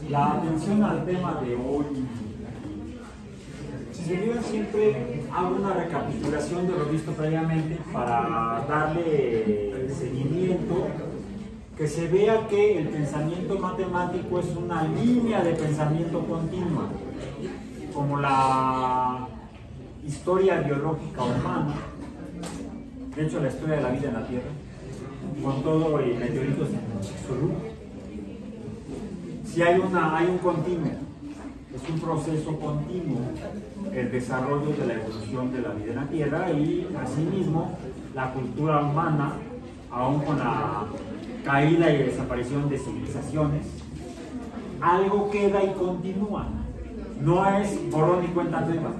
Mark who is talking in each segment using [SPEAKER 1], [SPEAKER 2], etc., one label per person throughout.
[SPEAKER 1] la atención al tema de hoy. Si se fijan, siempre hago una recapitulación de lo visto previamente para darle seguimiento, que se vea que el pensamiento matemático es una línea de pensamiento continua, como la historia biológica humana, de hecho la historia de la vida en la Tierra, con todo y meteoritos en absoluto. Si hay un continuo, es un proceso continuo el desarrollo de la evolución de la vida en la Tierra, y asimismo la cultura humana, aún con la caída y desaparición de civilizaciones, algo queda y continúa. No es borrón y cuenta nueva,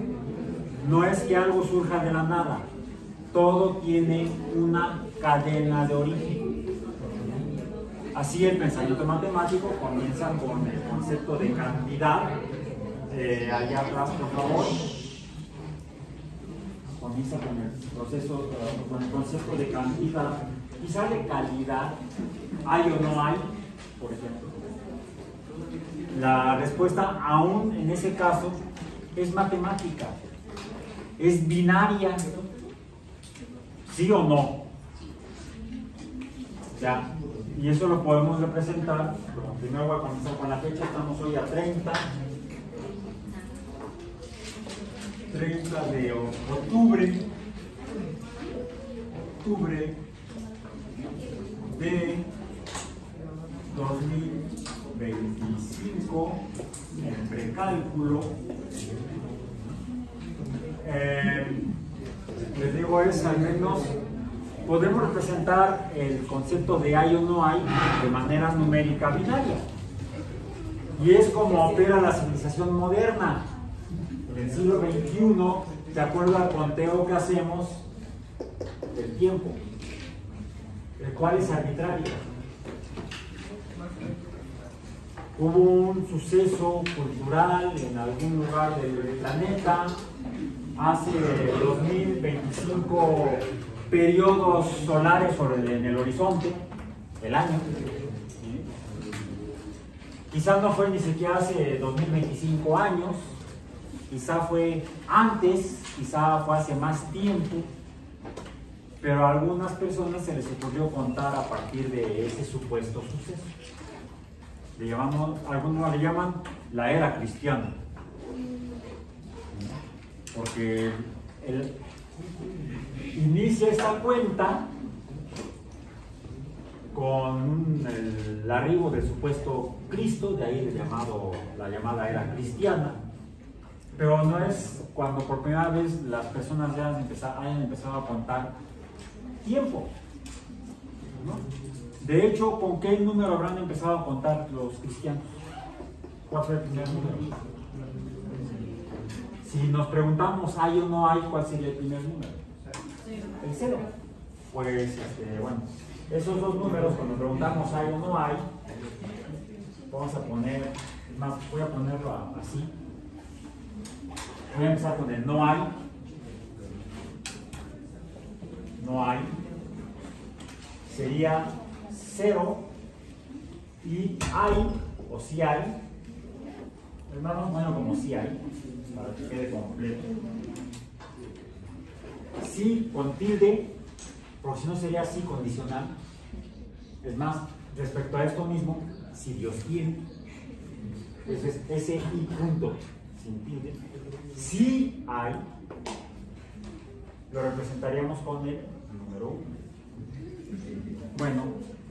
[SPEAKER 1] no es que algo surja de la nada, todo tiene una cadena de origen. Así el pensamiento matemático comienza con el concepto de cantidad, allá atrás por favor, comienza con el proceso, con el concepto de cantidad, y sale calidad, hay o no hay, por ejemplo. La respuesta aún en ese caso es matemática, es binaria, sí o no. Ya. Y eso lo podemos representar. Bueno, primero voy a comenzar con la fecha. Estamos hoy a 30 de octubre de 2025, en precálculo. Les digo, es al menos podemos representar el concepto de hay o no hay de manera numérica binaria, y es como opera la civilización moderna en el siglo XXI, de acuerdo al conteo que hacemos del tiempo, el cual es arbitrario. Hubo un suceso cultural en algún lugar del planeta hace 2025 periodos solares en el horizonte, el año. Quizás no fue ni siquiera hace 2025 años, quizá fue antes, quizá fue hace más tiempo, pero a algunas personas se les ocurrió contar a partir de ese supuesto suceso. Algunos le llaman la era cristiana, porque inicia esta cuenta con el arribo del supuesto Cristo, de ahí la llamada era cristiana, pero no es cuando por primera vez las personas ya hayan empezado a contar tiempo, ¿no? De hecho, ¿con qué número habrán empezado a contar los cristianos? ¿Cuál fue el primer número? Si nos preguntamos hay o no hay, ¿cuál sería el primer número? El 0. Pues, bueno, esos dos números, cuando preguntamos hay o no hay, vamos a poner, más, voy a ponerlo así. Voy a empezar con el no hay. No hay. Sería 0, y hay, o si hay, hermanos, bueno, como si hay, para que quede completo. Sí con tilde, porque si no sería sí condicional. Es más, respecto a esto mismo, si Dios quiere, entonces ese y punto sin tilde, si hay, lo representaríamos con el número 1. Bueno,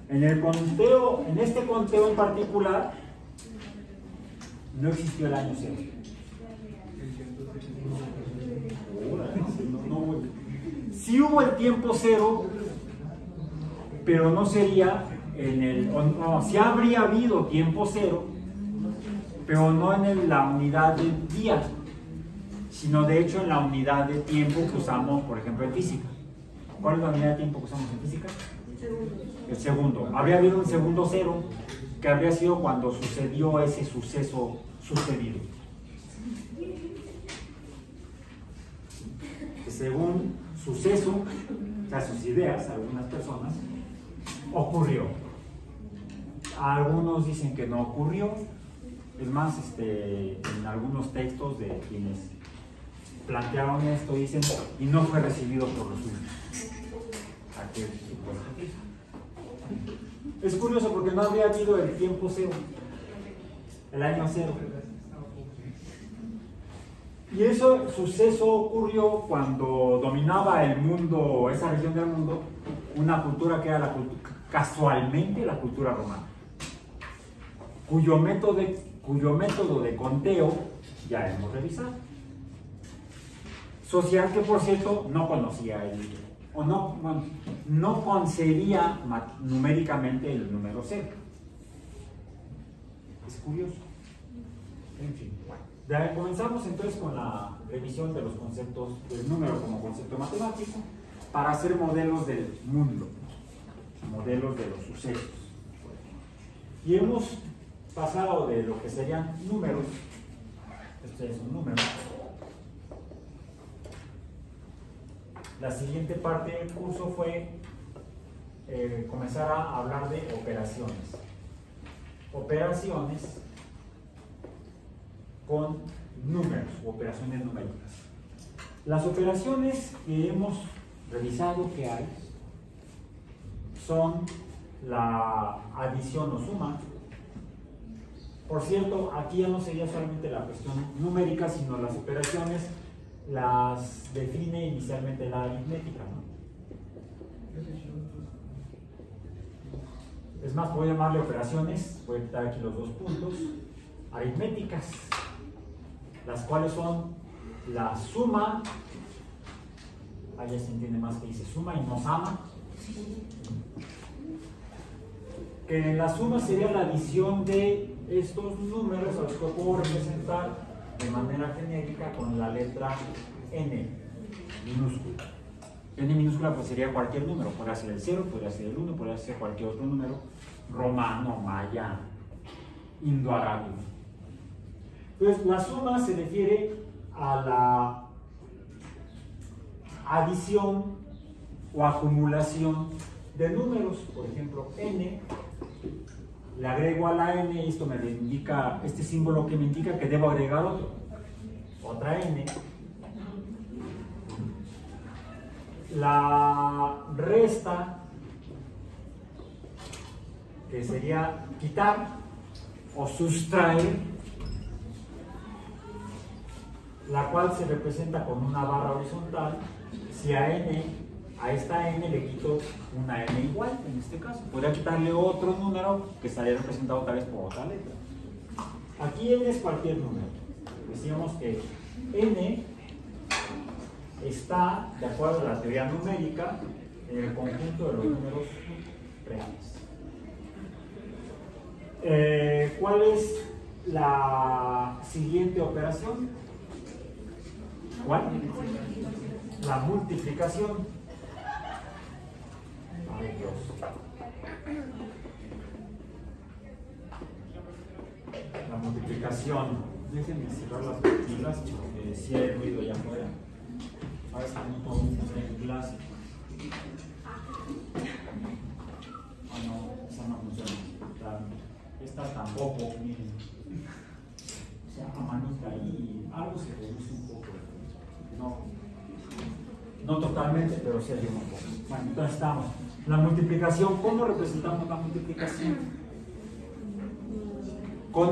[SPEAKER 1] en este conteo en particular, no existió el año 0. Sí hubo el tiempo 0, pero no sería sí habría habido tiempo 0, pero no en la unidad de día, sino de hecho en la unidad de tiempo que usamos, por ejemplo, en física. ¿Cuál es la unidad de tiempo que usamos en física? El segundo. Habría habido un segundo 0, que habría sido cuando sucedió ese suceso sucedido. Según suceso, o sea, sus ideas, algunas personas, ocurrió. Algunos dicen que no ocurrió, Es más, en algunos textos de quienes plantearon esto dicen, y no fue recibido por los suyos. Aquel supuesto. Es curioso porque no habría habido el tiempo cero, el año cero. Y ese suceso ocurrió cuando dominaba el mundo, esa región del mundo, una cultura que era casualmente la cultura romana, cuyo método de conteo ya hemos revisado. Sociedad que, por cierto, no conocía no concebía numéricamente el número cero. Es curioso. En fin, bueno. Comenzamos entonces con la revisión de los conceptos del número como concepto matemático para hacer modelos del mundo, modelos de los sucesos. Y hemos pasado de lo que serían números, este es un número. La siguiente parte del curso fue comenzar a hablar de operaciones. Operaciones con números, operaciones numéricas. Las operaciones que hemos revisado que hay son la adición o suma. Por cierto, aquí ya no sería solamente la cuestión numérica, sino las operaciones las define inicialmente la aritmética, ¿no? Es más, puedo llamarle operaciones, voy a quitar aquí los dos puntos, aritméticas, las cuales son la suma, allá se entiende más que dice suma y no sama, que la suma sería la adición de estos números a los que puedo representar de manera genérica con la letra n minúscula. N minúscula pues sería cualquier número, podría ser el 0, podría ser el 1, podría ser cualquier otro número, romano, maya, indoarábigo. Entonces la suma se refiere a la adición o acumulación de números. Por ejemplo, n, le agrego a la n, esto me indica, este símbolo que me indica que debo agregar otra n. La resta, que sería quitar o sustraer, la cual se representa con una barra horizontal. Si a esta n le quito una n igual, en este caso, podría quitarle otro número que estaría representado tal vez por otra letra. Aquí n es cualquier número. Decíamos que n está, de acuerdo a la teoría numérica, en el conjunto de los números reales. ¿Cuál es la siguiente operación? ¿Cuál? La multiplicación. Ay, Dios. La multiplicación. Déjenme cerrar las cortinas porque si hay ruido allá afuera. A ver si no puedo poner en clase. Ah, no, esa no funciona. Esta tampoco, miren. O sea, a manita ahí algo se reduce un poco. No totalmente, pero sí ayuda un poco. Bueno, entonces estamos. La multiplicación, ¿cómo representamos la multiplicación? Con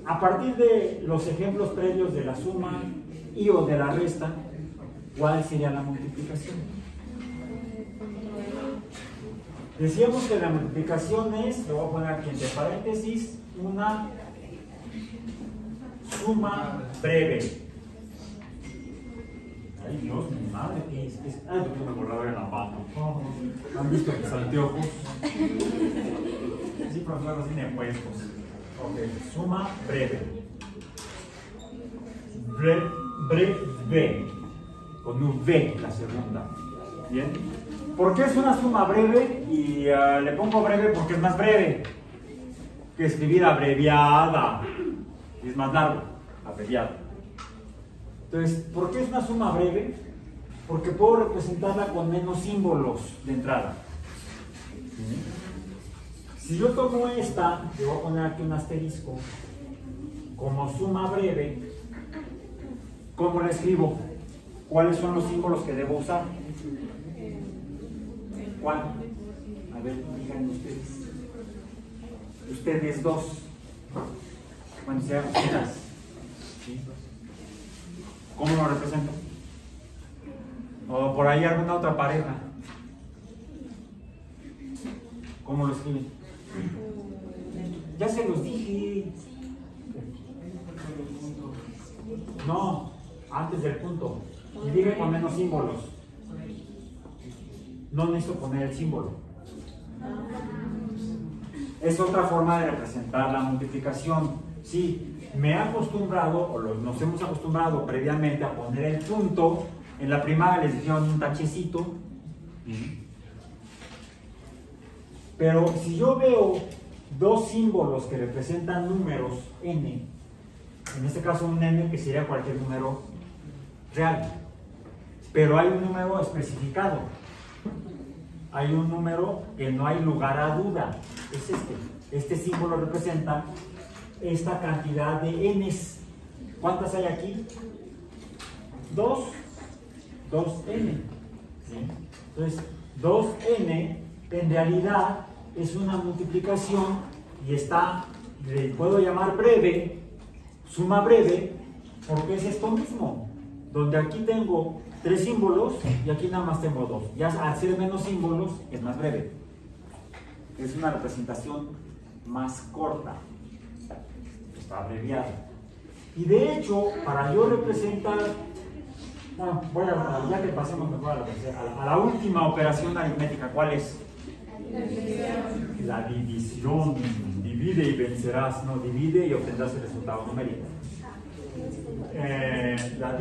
[SPEAKER 1] a partir de los ejemplos previos de la suma y o de la resta, ¿cuál sería la multiplicación? Decíamos que la multiplicación es, lo voy a poner aquí entre paréntesis, una suma breve. Ay Dios, mi madre, ¿qué es? Ay, yo tengo un borrador en la mano. ¿Han visto mis anteojos? Sí, profesor, los tiene puestos. Ok, suma breve. Breve. Con un V la segunda. ¿Bien? ¿Por qué es una suma breve? Y le pongo breve porque es más breve que escribir abreviada. Es más largo, abreviado. Entonces, ¿por qué es una suma breve? Porque puedo representarla con menos símbolos de entrada. Si yo tomo esta, le voy a poner aquí un asterisco, como suma breve, ¿cómo la escribo? ¿Cuáles son los símbolos que debo usar? ¿Cuál? A ver, díganme ustedes. Ustedes dos. Bueno, sean ustedes. ¿Sí? ¿Cómo lo represento? O por ahí alguna otra pareja. ¿Cómo lo escriben? Ya se los dije. No, antes del punto. Y dije con menos símbolos. No necesito poner el símbolo. Es otra forma de representar la multiplicación. Sí, me he acostumbrado, o nos hemos acostumbrado previamente a poner el punto. En la primaria les dijeron un tachecito. Pero si yo veo dos símbolos que representan números n, en este caso un n que sería cualquier número real, pero hay un número especificado, hay un número que no hay lugar a duda, es este símbolo representa esta cantidad de n's. ¿Cuántas hay aquí? 2n. ¿Sí? Entonces 2n en realidad es una multiplicación y le puedo llamar breve, suma breve, porque es esto mismo, donde aquí tengo 3 símbolos y aquí nada más tengo 2. Ya al ser menos símbolos es más breve. Es una representación más corta, está abreviada. Y de hecho, para yo representar, bueno, ya que pasemos mejor a la última operación aritmética, ¿cuál es? La división. Divide y vencerás, no, divide y obtendrás el resultado numérico. La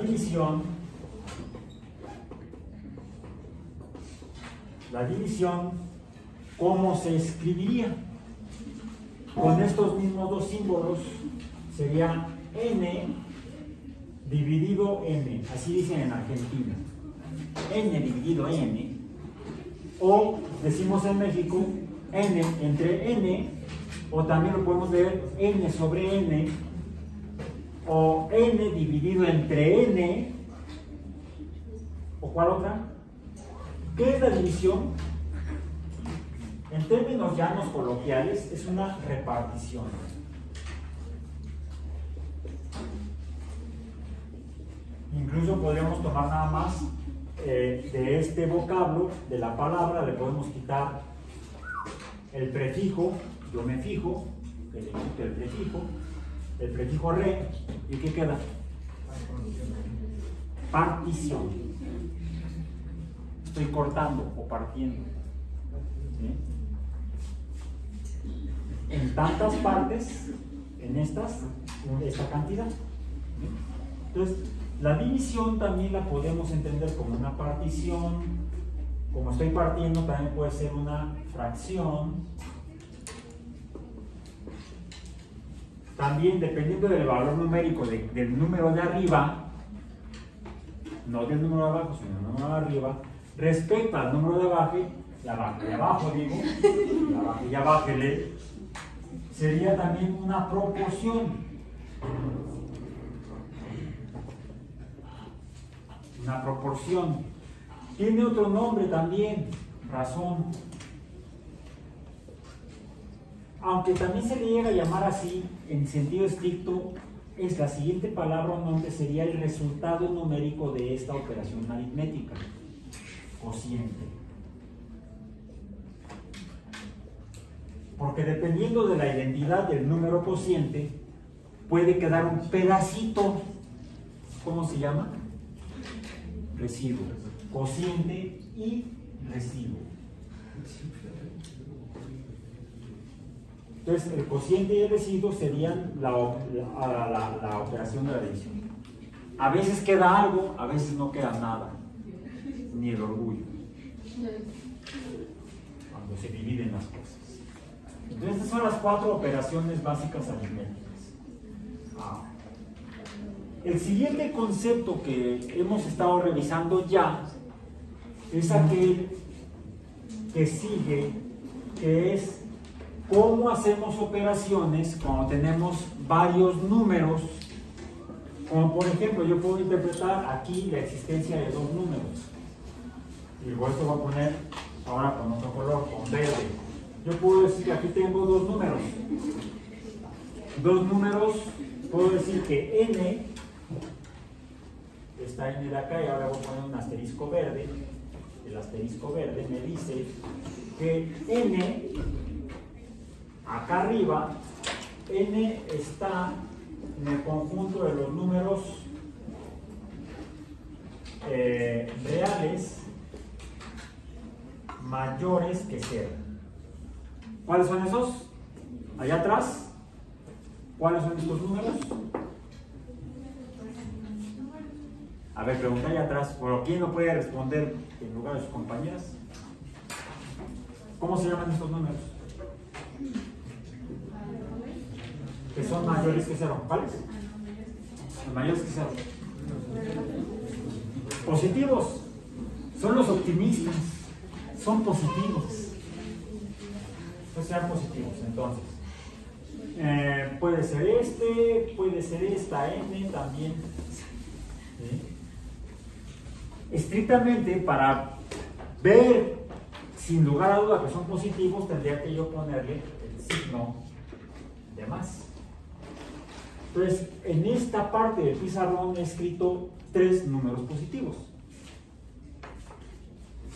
[SPEAKER 1] división, ¿cómo se escribiría? Con estos mismos dos símbolos sería n dividido n, así dicen en Argentina, n dividido n, o decimos en México n entre n, o también lo podemos leer n sobre n, o n dividido entre n, o ¿cuál otra? ¿Qué es la división? En términos llanos coloquiales es una repartición. Incluso podríamos tomar nada más de este vocablo, de la palabra, le podemos quitar el prefijo, yo me fijo, que le quito el prefijo re, ¿y qué queda? Partición. Estoy cortando o partiendo. ¿Sí? En tantas partes, en esta cantidad. ¿Sí? Entonces, la división también la podemos entender como una partición. Como estoy partiendo, también puede ser una fracción. También, dependiendo del valor numérico del número de arriba, no del número de abajo, sino del número de arriba, respecto al número de abajo, ya bájele, sería también una proporción. Una proporción. Tiene otro nombre también, razón. Aunque también se le llega a llamar así, en sentido estricto, es la siguiente palabra o nombre sería el resultado numérico de esta operación aritmética. Cociente. Porque dependiendo de la identidad del número cociente, puede quedar un pedacito. ¿Cómo se llama? Residuo. Cociente y residuo. Entonces, el cociente y el residuo serían la operación de la división. A veces queda algo, a veces no queda nada. Ni el orgullo. Cuando se dividen las cosas. Entonces, estas son las 4 operaciones básicas aritméticas. El siguiente concepto que hemos estado revisando ya es aquel que sigue, que es cómo hacemos operaciones cuando tenemos varios números. Como por ejemplo, yo puedo interpretar aquí la existencia de dos números. Y por eso voy a poner ahora con otro color, con verde. Yo puedo decir que aquí tengo dos números. Dos números, puedo decir que n, esta n de acá, y ahora voy a poner un asterisco verde. El asterisco verde me dice que n, acá arriba, n está en el conjunto de los números reales mayores que 0. ¿Cuáles son esos? Allá atrás. ¿Cuáles son estos números? A ver, pregunta allá atrás. ¿Pero quién no puede responder en lugar de sus compañeras? ¿Cómo se llaman estos números? Que son mayores que 0. ¿Cuáles? Mayores que 0. Positivos. Son los optimistas. Son positivos. Pues sean positivos. Entonces, puede ser puede ser esta n también. ¿Sí? Estrictamente, para ver sin lugar a duda que son positivos, tendría que yo ponerle el signo de más. Entonces, en esta parte del pizarrón he escrito 3 números positivos.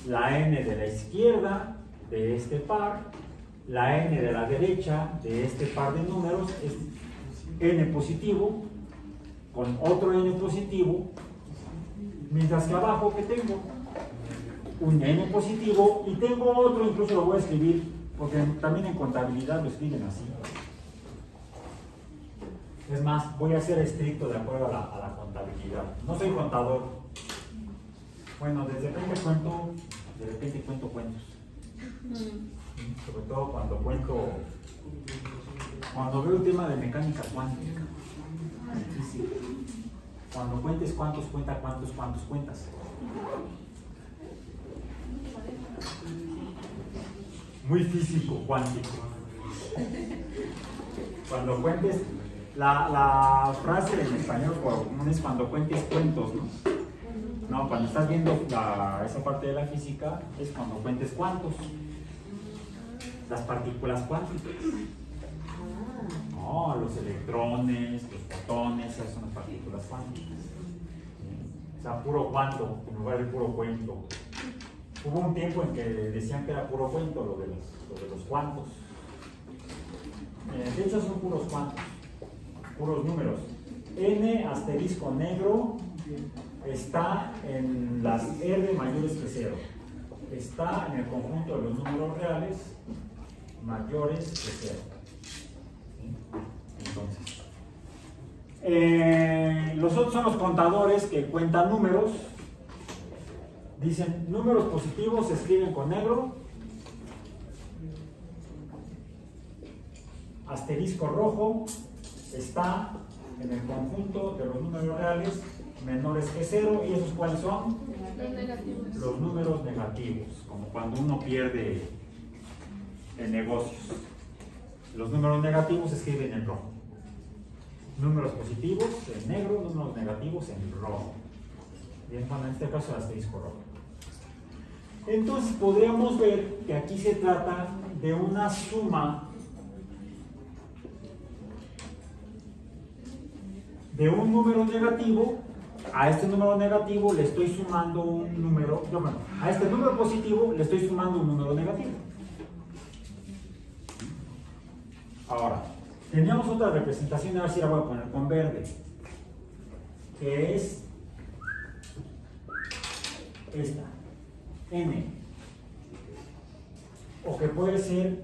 [SPEAKER 1] La n de la izquierda de este par, la n de la derecha de este par de números es n positivo con otro n positivo, mientras que abajo que tengo un n positivo y tengo otro, incluso lo voy a escribir porque también en contabilidad lo escriben así. Es más, voy a ser estricto de acuerdo a la contabilidad. No soy contador. Bueno, de repente cuento cuentos. Sobre todo cuando veo el tema de mecánica cuántica. Difícil. Cuando cuentes cuántos, cuenta cuántos cuentas. Muy físico, cuántico. Cuando cuentes, la frase en español común es cuando cuentes cuentos, ¿no? No, cuando estás viendo esa parte de la física es cuando cuentes cuántos. Las partículas cuánticas. No, los electrones, los fotones, esas son las partículas cuánticas. O sea, puro cuánto en lugar de puro cuento. Hubo un tiempo en que decían que era puro cuento lo de los cuantos. De hecho son puros cuantos, puros números. N asterisco negro está en las R mayores que 0. Está en el conjunto de los números reales mayores que 0. Entonces, los otros son los contadores que cuentan números. Dicen números positivos se escriben con negro, asterisco rojo está en el conjunto de los números reales menores que 0. ¿Y esos cuáles son? Los números negativos, como cuando uno pierde en negocios. Los números negativos se escriben en rojo. Números positivos en negro, números negativos en rojo. Bien, bueno, en este caso el asterisco rojo. Entonces podríamos ver que aquí se trata de una suma de un número negativo. A este número negativo le estoy sumando un número, a este número positivo le estoy sumando un número negativo. Ahora, teníamos otra representación, a ver si la voy a poner con verde, que es esta, n, o que puede ser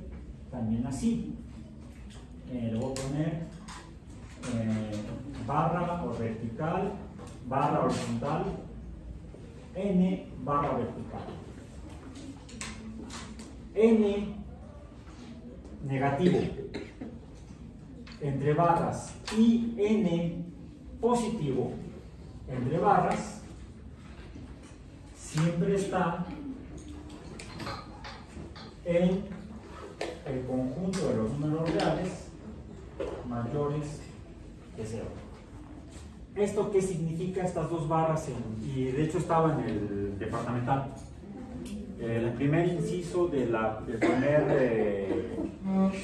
[SPEAKER 1] también así. Le voy a poner barra o vertical, barra horizontal, n barra vertical. N negativo entre barras y n positivo entre barras siempre está en el conjunto de los números reales mayores que 0. ¿Esto qué significa estas dos barras? Y de hecho estaba en el departamental. El primer inciso del primer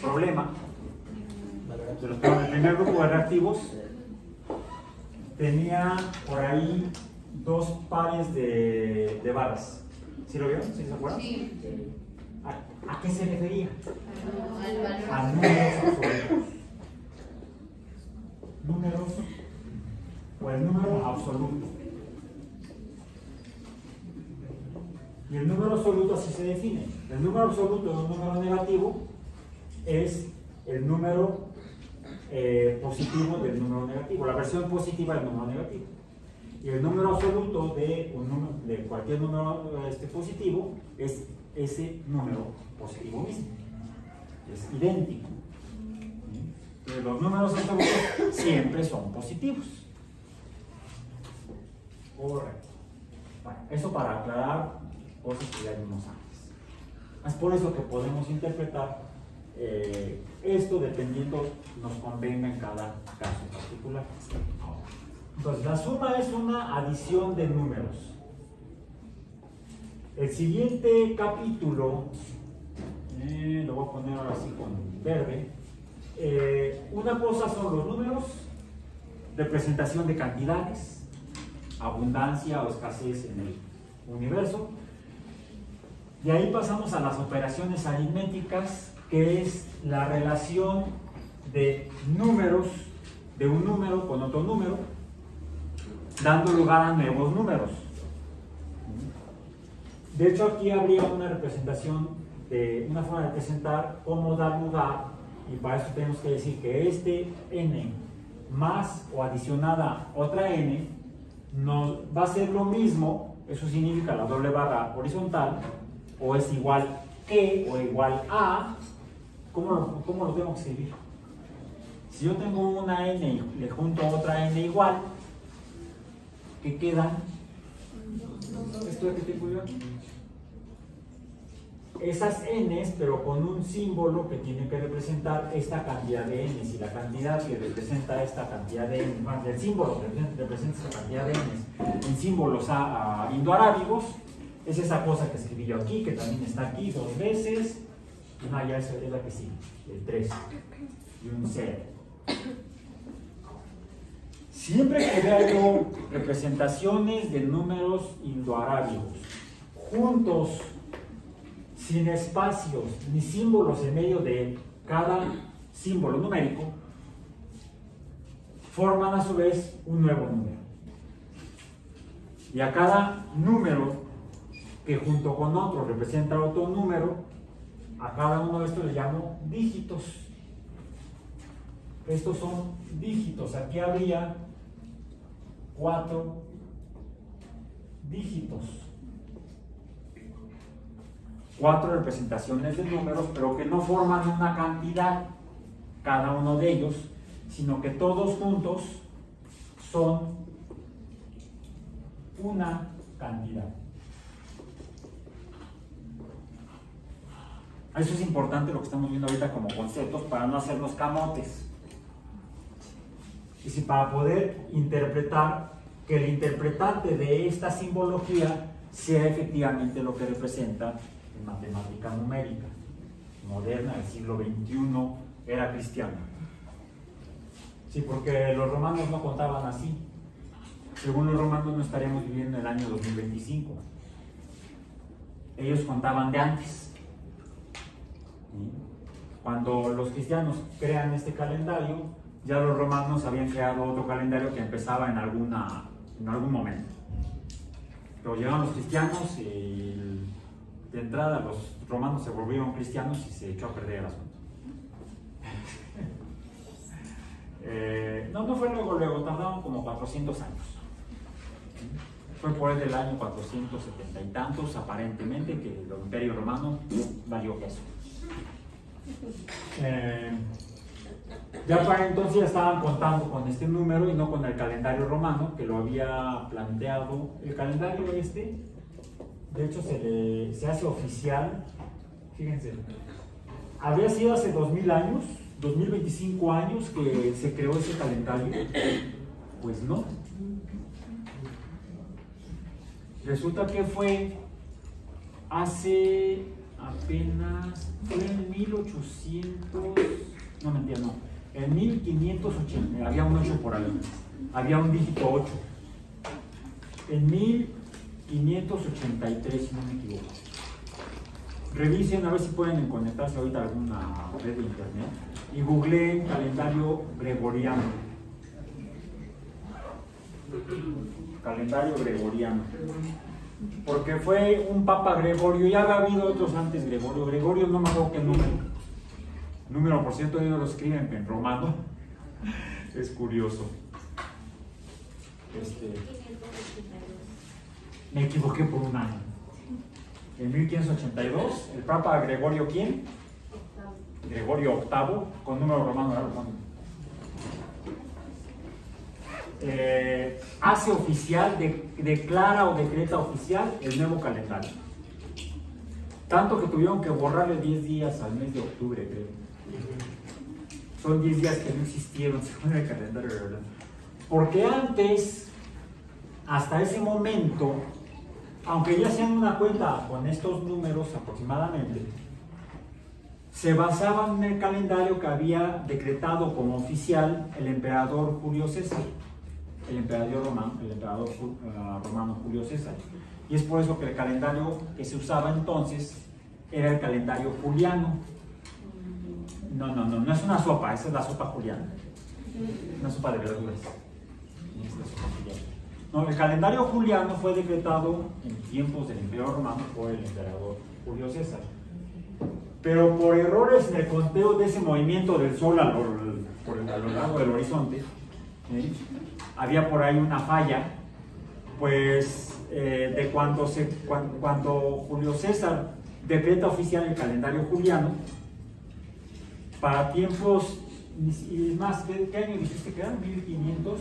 [SPEAKER 1] problema, del primer grupo de reactivos, tenía por ahí dos pares de barras. ¿Sí lo vieron? ¿Sí se acuerdan?
[SPEAKER 2] Sí.
[SPEAKER 1] ¿A qué se refería?
[SPEAKER 2] Al
[SPEAKER 1] A números absolutos. Números o el número absoluto. Y el número absoluto así se define. El número absoluto de un número negativo es el número positivo del número negativo, la versión positiva del número negativo. Y el número absoluto de cualquier número positivo es ese número positivo mismo. Es idéntico. Entonces, los números absolutos siempre son positivos. Correcto. Bueno, eso para aclarar cosas que ya vimos antes. Es por eso que podemos interpretar esto dependiendo nos convenga en cada caso particular. Entonces, la suma es una adición de números. El siguiente capítulo, lo voy a poner ahora sí con verde. Una cosa son los números, representación de cantidades, abundancia o escasez en el universo. De ahí pasamos a las operaciones aritméticas, que es la relación de números, de un número con otro número, dando lugar a nuevos números. De hecho, aquí habría una representación, una forma de representar cómo dar lugar, y para eso tenemos que decir que este n más o adicionada otra n nos va a ser lo mismo. Eso significa la doble barra horizontal, o es igual que o igual a. ¿Cómo lo tengo que escribir? Si yo tengo una n y le junto otra n igual, ¿qué quedan? ¿Esto de qué tipo yo? Esas n's, pero con un símbolo que tiene que representar esta cantidad de n's, y la cantidad que representa esta cantidad de n's, más el símbolo que representa esta cantidad de n's en símbolos indoarábigos, es esa cosa que escribí yo aquí, que también está aquí dos veces. No, ya esa es la que sigue, el 3 y un 0. Siempre que vea yo representaciones de números indoarábigos juntos, sin espacios ni símbolos en medio de cada símbolo numérico, forman a su vez un nuevo número. Y a cada número que junto con otro representa otro número, a cada uno de estos le llamo dígitos. Estos son dígitos. Aquí habría 4 dígitos. 4 representaciones de números, pero que no forman una cantidad, cada uno de ellos, sino que todos juntos son una cantidad. Eso es importante lo que estamos viendo ahorita como conceptos para no hacernos camotes. Y si para poder interpretar, que el interpretante de esta simbología sea efectivamente lo que representa en matemática numérica moderna del siglo XXI, era cristiana. Sí, porque los romanos no contaban así. Según los romanos no estaríamos viviendo el año 2025. Ellos contaban de antes. Cuando los cristianos crean este calendario, ya los romanos habían creado otro calendario que empezaba en algún momento. Pero llegaron los cristianos y de entrada los romanos se volvieron cristianos y se echó a perder el asunto. No fue luego, tardaron como 400 años. Fue por el del año 470 y tantos, aparentemente, que el Imperio Romano valió queso. Ya para entonces ya estaban contando con este número y no con el calendario romano que lo había planteado. El calendario de hecho se hace oficial, fíjense, ¿Habría sido hace 2000 años, 2025 años que se creó ese calendario? Pues no. Resulta que fue hace apenas, fue en 1800, no mentira, no, en 1580, había un 8 por ahí, había un dígito 8. En 1583, si no me equivoco. Revisen a ver si pueden conectarse ahorita a alguna red de internet y googleen calendario gregoriano. Calendario gregoriano. Porque fue un papa Gregorio, ya había habido otros antes Gregorio. Gregorio no me acuerdo qué número. Número, por cierto, ellos lo escriben en romano. Es curioso. Me equivoqué por un año. En 1582, el Papa Gregorio, ¿quién? Gregorio VIII, con número romano. Hace oficial, declara o decreta oficial el nuevo calendario. Tanto que tuvieron que borrarle 10 días al mes de octubre, creo. Son 10 días que no existieron según el calendario, ¿verdad? Porque antes, hasta ese momento, aunque ya hacían una cuenta con estos números aproximadamente, se basaban en el calendario que había decretado como oficial el emperador Julio César, el emperador romano Julio César. Y es por eso que el calendario que se usaba entonces era el calendario juliano. No es una sopa, esa es la sopa juliana, una sopa de verduras. No, el calendario juliano fue decretado en tiempos del Imperio Romano por el emperador Julio César. Pero por errores en el conteo de ese movimiento del sol a lo largo del horizonte, había por ahí una falla, pues de cuando Julio César decreta oficial el calendario juliano, para tiempos, y más, ¿qué año dijiste que eran? 1582.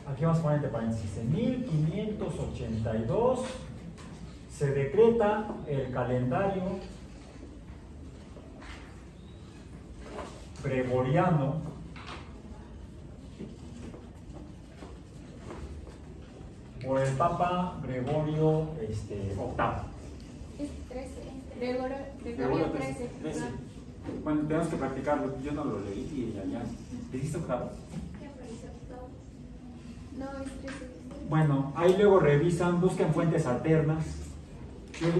[SPEAKER 1] Aquí vamos a poner entre paréntesis. En 1582 se decreta el calendario gregoriano por el Papa Gregorio VIII.
[SPEAKER 2] Es 13. Gregorio 13.
[SPEAKER 1] Bueno, tenemos que practicarlo. Yo no lo leí y ya. ¿Dijiste octavo?
[SPEAKER 2] No, es 13.
[SPEAKER 1] Bueno, ahí luego revisan, busquen fuentes alternas. ¿Qué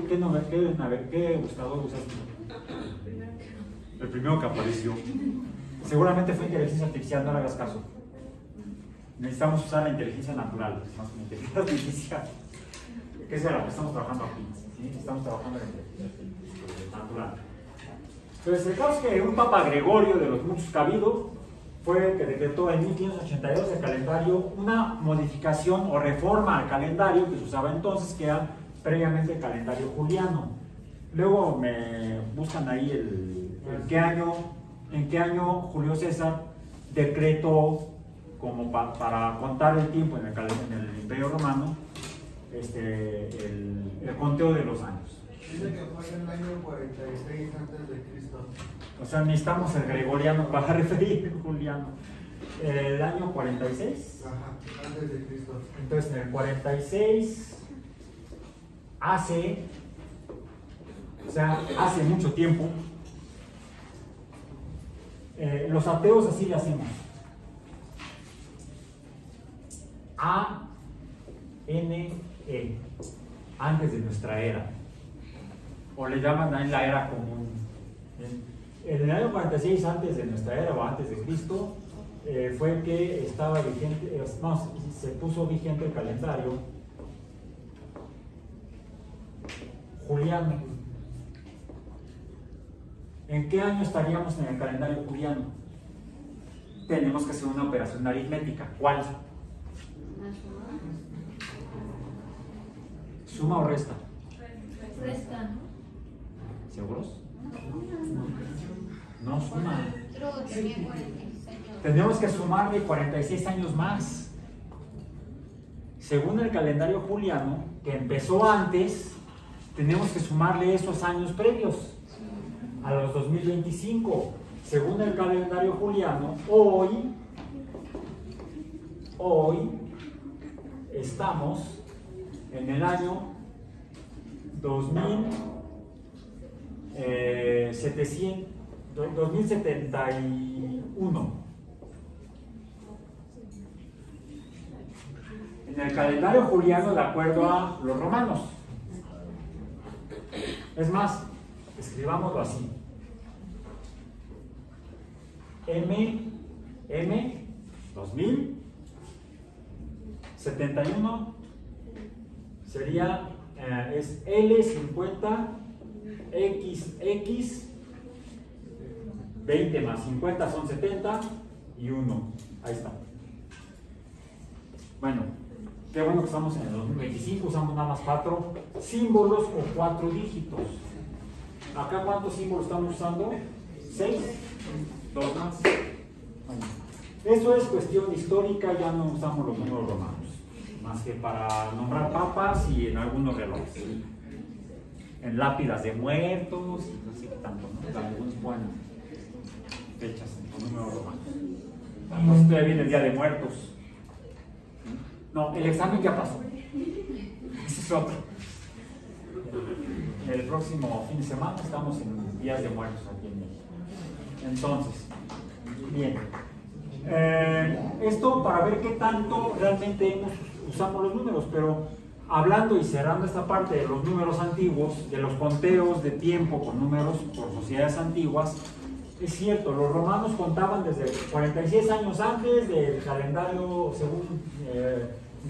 [SPEAKER 1] buscador usaste? El primero que apareció. Seguramente fue inteligencia artificial, no le hagas caso. Necesitamos usar la inteligencia natural, más que la inteligencia artificial. ¿Qué es la que estamos trabajando aquí? ¿Sí? Estamos trabajando en la inteligencia natural. Entonces, el caso es que un Papa Gregorio, de los muchos que ha habido, fue el que decretó en 1582 el calendario, una modificación o reforma al calendario que se usaba entonces, que era previamente el calendario juliano. Luego me buscan ahí en qué año Julio César decretó, como para contar el tiempo en el Imperio Romano, el conteo de los años.
[SPEAKER 3] Dice que fue en el año 46 antes de Cristo.
[SPEAKER 1] O sea, necesitamos el gregoriano para referir el juliano. ¿El año 46?
[SPEAKER 3] Ajá, antes de Cristo.
[SPEAKER 1] Entonces, en el 46 hace mucho tiempo. Los ateos así le hacemos. A-N-E, antes de nuestra era. O le llaman ahí la era común. En el año 46 antes de nuestra era o antes de Cristo fue que estaba vigente, se puso vigente el calendario juliano. ¿En qué año estaríamos en el calendario juliano? Tenemos que hacer una operación aritmética. ¿Cuál? ¿Suma o resta?
[SPEAKER 2] Resta.
[SPEAKER 1] ¿Seguros? No suma.
[SPEAKER 2] Pero tenía 46 años.
[SPEAKER 1] Tenemos que sumarle 46 años más. Según el calendario juliano, que empezó antes, tenemos que sumarle esos años previos. a los 2025. Según el calendario juliano, hoy estamos en el año 2071. En el calendario juliano, de acuerdo a los romanos. Es más, escribámoslo así. M 2071 sería es L50 XX 20 más 50 son 70 y 1. Ahí está. Bueno, qué bueno que estamos en el 2025, usamos nada más 4 símbolos o 4 dígitos. Acá, ¿cuántos símbolos estamos usando? 6. 2 más. Bueno, eso es cuestión histórica, ya no usamos los números romanos, más que para nombrar papas y en algunos relojes. En lápidas de muertos y no sé qué tanto, ¿no? Algunos ponen fechas con números romanos. Pues todavía viene el Día de Muertos. No, el examen ya pasó. Ese es otro. El próximo fin de semana estamos en Días de Muertos aquí en México. Entonces, bien. Esto para ver qué tanto realmente usamos los números, pero hablando y cerrando esta parte de los números antiguos, de los conteos de tiempo con números por sociedades antiguas, es cierto, los romanos contaban desde 46 años antes del calendario, según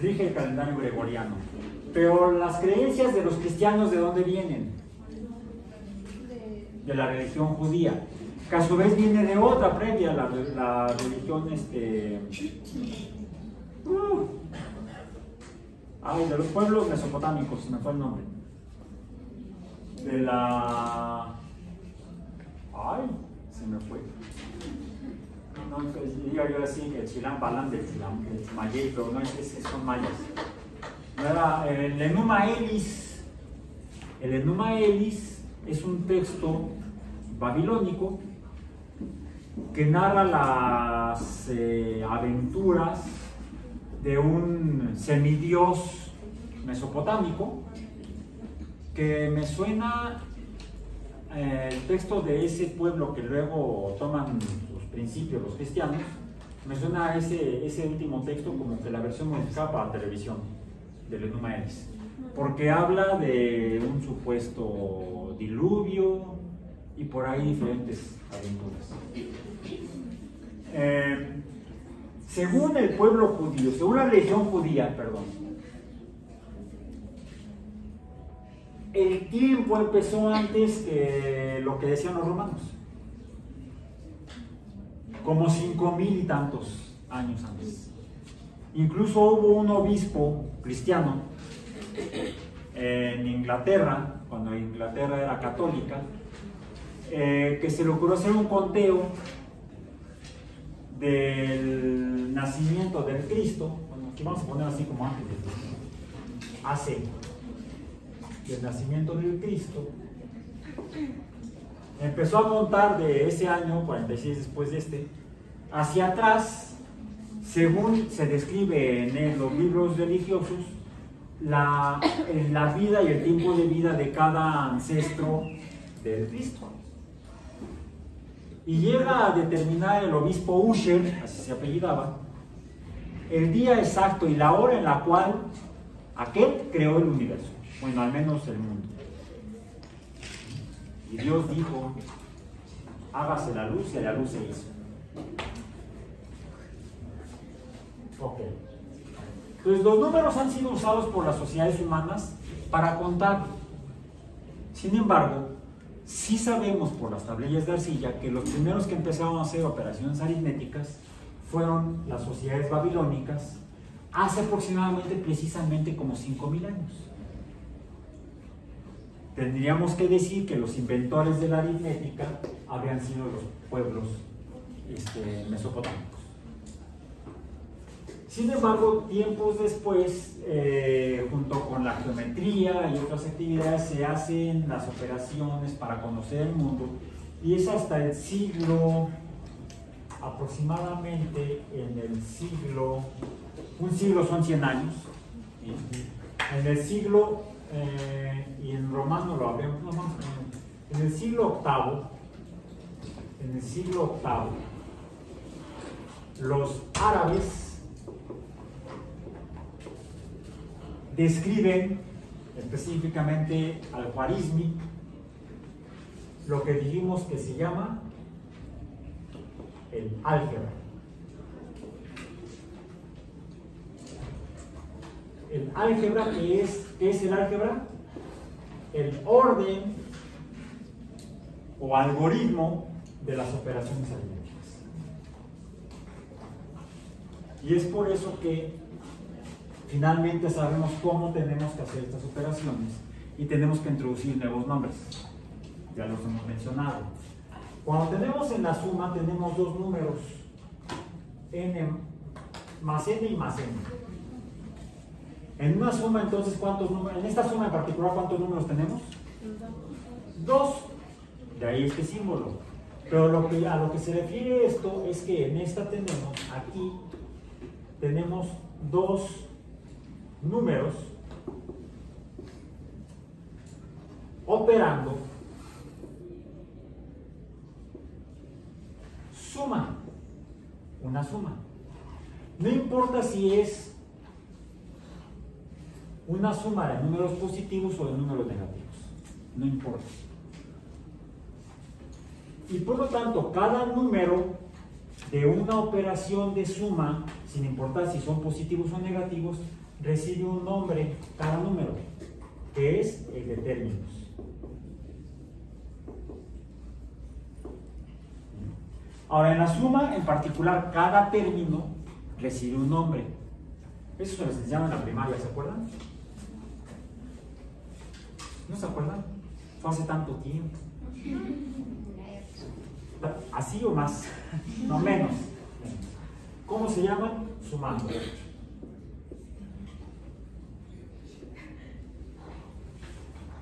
[SPEAKER 1] rige el calendario gregoriano. Pero las creencias de los cristianos, ¿de dónde vienen? De la religión judía, que a su vez viene de otra previa, la religión de los pueblos mesopotámicos, se me fue el nombre. Se me fue. No, diga yo así, el Chilán Balán del Mayey, pero no, son mayas. No era el Enuma Elis. El Enuma Elis es un texto babilónico que narra las aventuras de un semidios mesopotámico, que me suena el texto de ese pueblo que luego toman sus principios los cristianos, me suena ese último texto como que la versión modificada para televisión del Enuma Elis, porque habla de un supuesto diluvio y por ahí diferentes aventuras. Según el pueblo judío, según la religión judía, el tiempo empezó antes que lo que decían los romanos, como 5,000 y tantos años antes. Incluso hubo un obispo cristiano en Inglaterra, cuando Inglaterra era católica, que se le ocurrió hacer un conteo del nacimiento del Cristo. Bueno, aquí vamos a poner así como antes de Cristo, del nacimiento del Cristo. Empezó a contar de ese año 46 después de hacia atrás, según se describe en los libros religiosos, la vida y el tiempo de vida de cada ancestro del Cristo. Y llega a determinar el obispo Usher, así se apellidaba, el día exacto y la hora en la cual aquel creó el universo, bueno, al menos el mundo. Y Dios dijo, hágase la luz, y la luz se hizo. Ok. Entonces los números han sido usados por las sociedades humanas para contar. Sin embargo, sí sabemos por las tablillas de arcilla que los primeros que empezaron a hacer operaciones aritméticas fueron las sociedades babilónicas hace aproximadamente, precisamente como 5,000 años. Tendríamos que decir que los inventores de la aritmética habrían sido los pueblos mesopotámicos. Sin embargo, tiempos después, junto con la geometría y otras actividades, se hacen las operaciones para conocer el mundo y es hasta el siglo, aproximadamente en el siglo, un siglo son 100 años, ¿sí? En el siglo, y en romano lo hablamos, no, en el siglo VIII, los árabes describen específicamente al Juarizmi, lo que dijimos que se llama el álgebra. El álgebra, ¿qué es el álgebra? El orden o algoritmo de las operaciones aritméticas. Y es por eso que finalmente sabemos cómo tenemos que hacer estas operaciones y tenemos que introducir nuevos nombres. Ya los hemos mencionado. Cuando tenemos en la suma, tenemos dos números, n más n y más n. En una suma, entonces, ¿cuántos números? En esta suma en particular, ¿cuántos números tenemos? Dos. De ahí este símbolo. Pero a lo que se refiere esto es que en esta aquí tenemos dos números operando suma, una suma. No importa si es una suma de números positivos o de números negativos, no importa. Y por lo tanto, cada número de una operación de suma, sin importar si son positivos o negativos, recibe un nombre, cada número, que es el de términos. Ahora, en la suma, en particular, cada término recibe un nombre. Eso se les enseñaba en la primaria, ¿se acuerdan? ¿No se acuerdan? Fue hace tanto tiempo. ¿Así o más? No, menos. ¿Cómo se llaman? Sumando.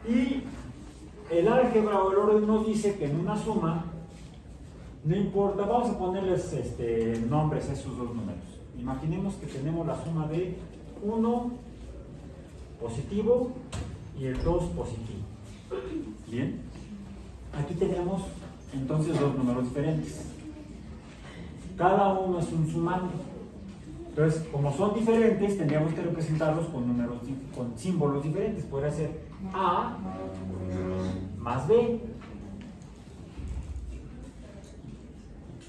[SPEAKER 1] Y el álgebra o el orden nos dice que en una suma, no importa, vamos a ponerles nombres a esos dos números. Imaginemos que tenemos la suma de 1 positivo y el 2 positivo. Bien, aquí tenemos entonces dos números diferentes. Cada uno es un sumando. Entonces, como son diferentes, tendríamos que representarlos con símbolos diferentes. Podría ser A más B.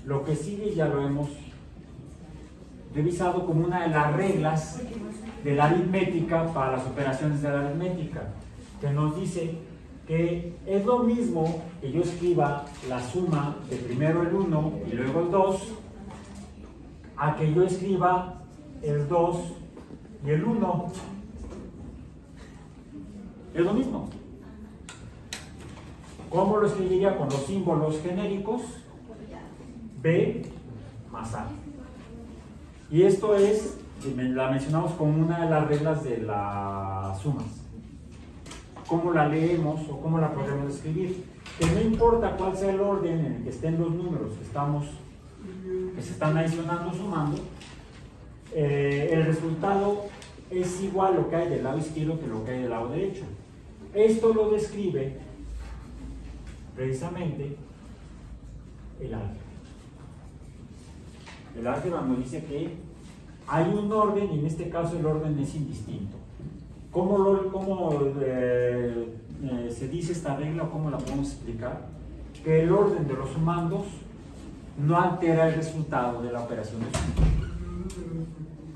[SPEAKER 1] Lo que sigue ya lo hemos revisado como una de las reglas de la aritmética para las operaciones de la aritmética, que nos dice que es lo mismo que yo escriba la suma de primero el 1 y luego el 2, a que yo escriba el 2 y el 1. Es lo mismo. ¿Cómo lo escribiría? Con los símbolos genéricos B más A. Y esto es, la mencionamos como una de las reglas de las sumas. ¿Cómo la leemos o cómo la podemos escribir? Que no importa cuál sea el orden en el que estén los números que se están adicionando, sumando, el resultado es igual lo que hay del lado izquierdo que lo que hay del lado derecho. Esto lo describe precisamente el álgebra. El álgebra nos dice que hay un orden y en este caso el orden es indistinto. ¿Cómo se dice esta regla o cómo la podemos explicar? Que el orden de los sumandos no altera el resultado de la operación de suma.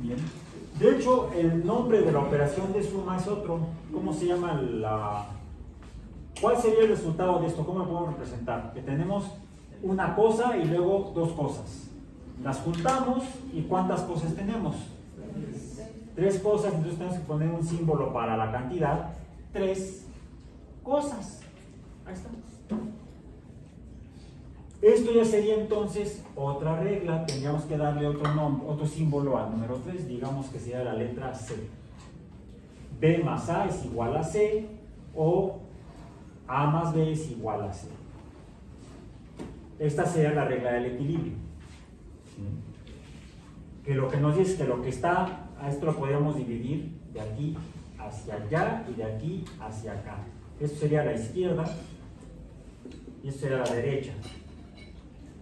[SPEAKER 1] Bien. De hecho, el nombre de la operación de suma es otro. ¿Cómo se llama ¿Cuál sería el resultado de esto? ¿Cómo lo podemos representar? Que tenemos una cosa y luego dos cosas. Las juntamos y ¿cuántas cosas tenemos? Tres cosas, entonces tenemos que poner un símbolo para la cantidad. 3 cosas. Ahí está. Esto ya sería entonces otra regla. Tendríamos que darle otro símbolo al número 3. Digamos que sería la letra C. B más A es igual a C, o A más B es igual a C. esta sería la regla del equilibrio. ¿Sí? Que lo que nos dice es que lo que está, a esto lo podríamos dividir de aquí hacia allá y de aquí hacia acá. Esto sería la izquierda y esto sería la derecha.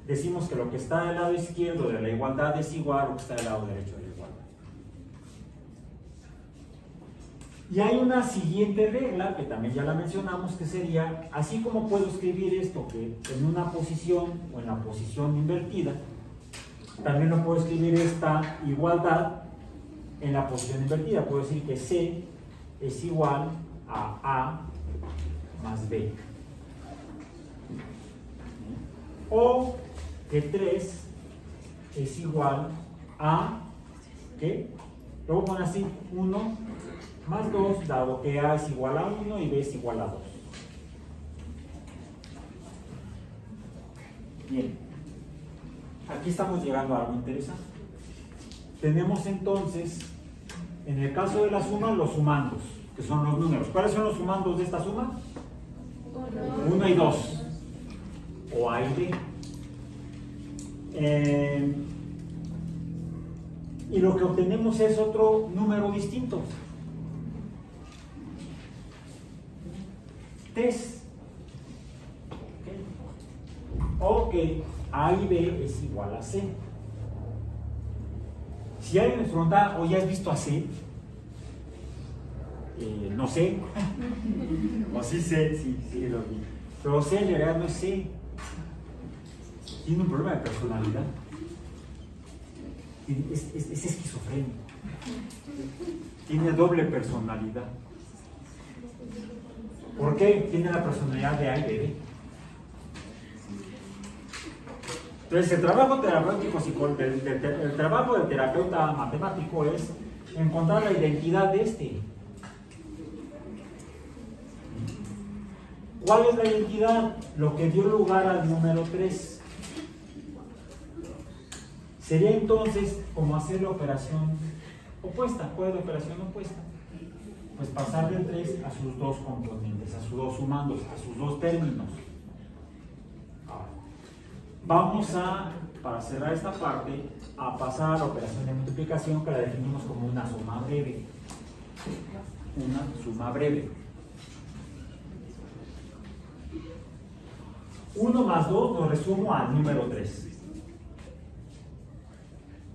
[SPEAKER 1] Decimos que lo que está del lado izquierdo de la igualdad es igual a lo que está del lado derecho de la igualdad. Y hay una siguiente regla, que también ya la mencionamos, que sería, así como puedo escribir esto que en una posición o en la posición invertida, también lo puedo escribir esta igualdad en la posición invertida. Puedo decir que C es igual a A más B. O que 3 es igual a, ¿qué? Luego poner así, 1 más 2, dado que A es igual a 1 y B es igual a 2. Bien, aquí estamos llegando a algo interesante. Tenemos entonces, en el caso de la suma, los sumandos, que son los números. ¿Cuáles son los sumandos de esta suma? 1 y 2, o A y B. Y lo que obtenemos es otro número distinto. 3. O que A y B es igual a C. Si alguien me pregunta, ¿o ya has visto a C? No sé. O sí sé, sí lo vi. Pero C en realidad no es C. Tiene un problema de personalidad. Es esquizofrénico. Tiene doble personalidad. ¿Por qué? Tiene la personalidad de A y de B. Entonces, el trabajo terapéutico, el trabajo del terapeuta matemático es encontrar la identidad de este. ¿Cuál es la identidad? Lo que dio lugar al número 3. Sería entonces como hacer la operación opuesta. ¿Cuál es la operación opuesta? Pues pasar del 3 a sus dos componentes, a sus dos sumandos, a sus dos términos. Vamos a, para cerrar esta parte, a pasar a la operación de multiplicación, que la definimos como una suma breve. Una suma breve. 1 más 2 lo resumo al número 3.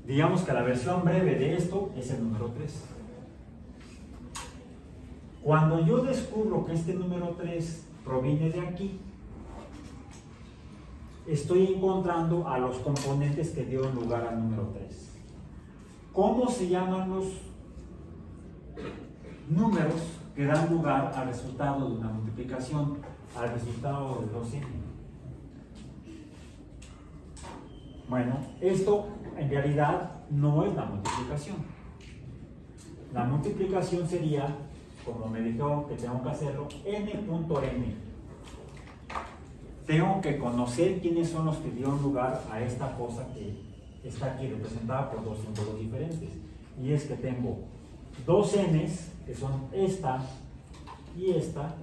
[SPEAKER 1] Digamos que la versión breve de esto es el número 3. Cuando yo descubro que este número 3 proviene de aquí, estoy encontrando a los componentes que dieron lugar al número 3. ¿Cómo se llaman los números que dan lugar al resultado de una multiplicación, al resultado de 2n? Bueno, esto en realidad no es la multiplicación. La multiplicación sería, como me dijeron que tengo que hacerlo, n.n. Tengo que conocer quiénes son los que dieron lugar a esta cosa que está aquí representada por dos símbolos diferentes. Y es que tengo dos n's, que son esta y esta,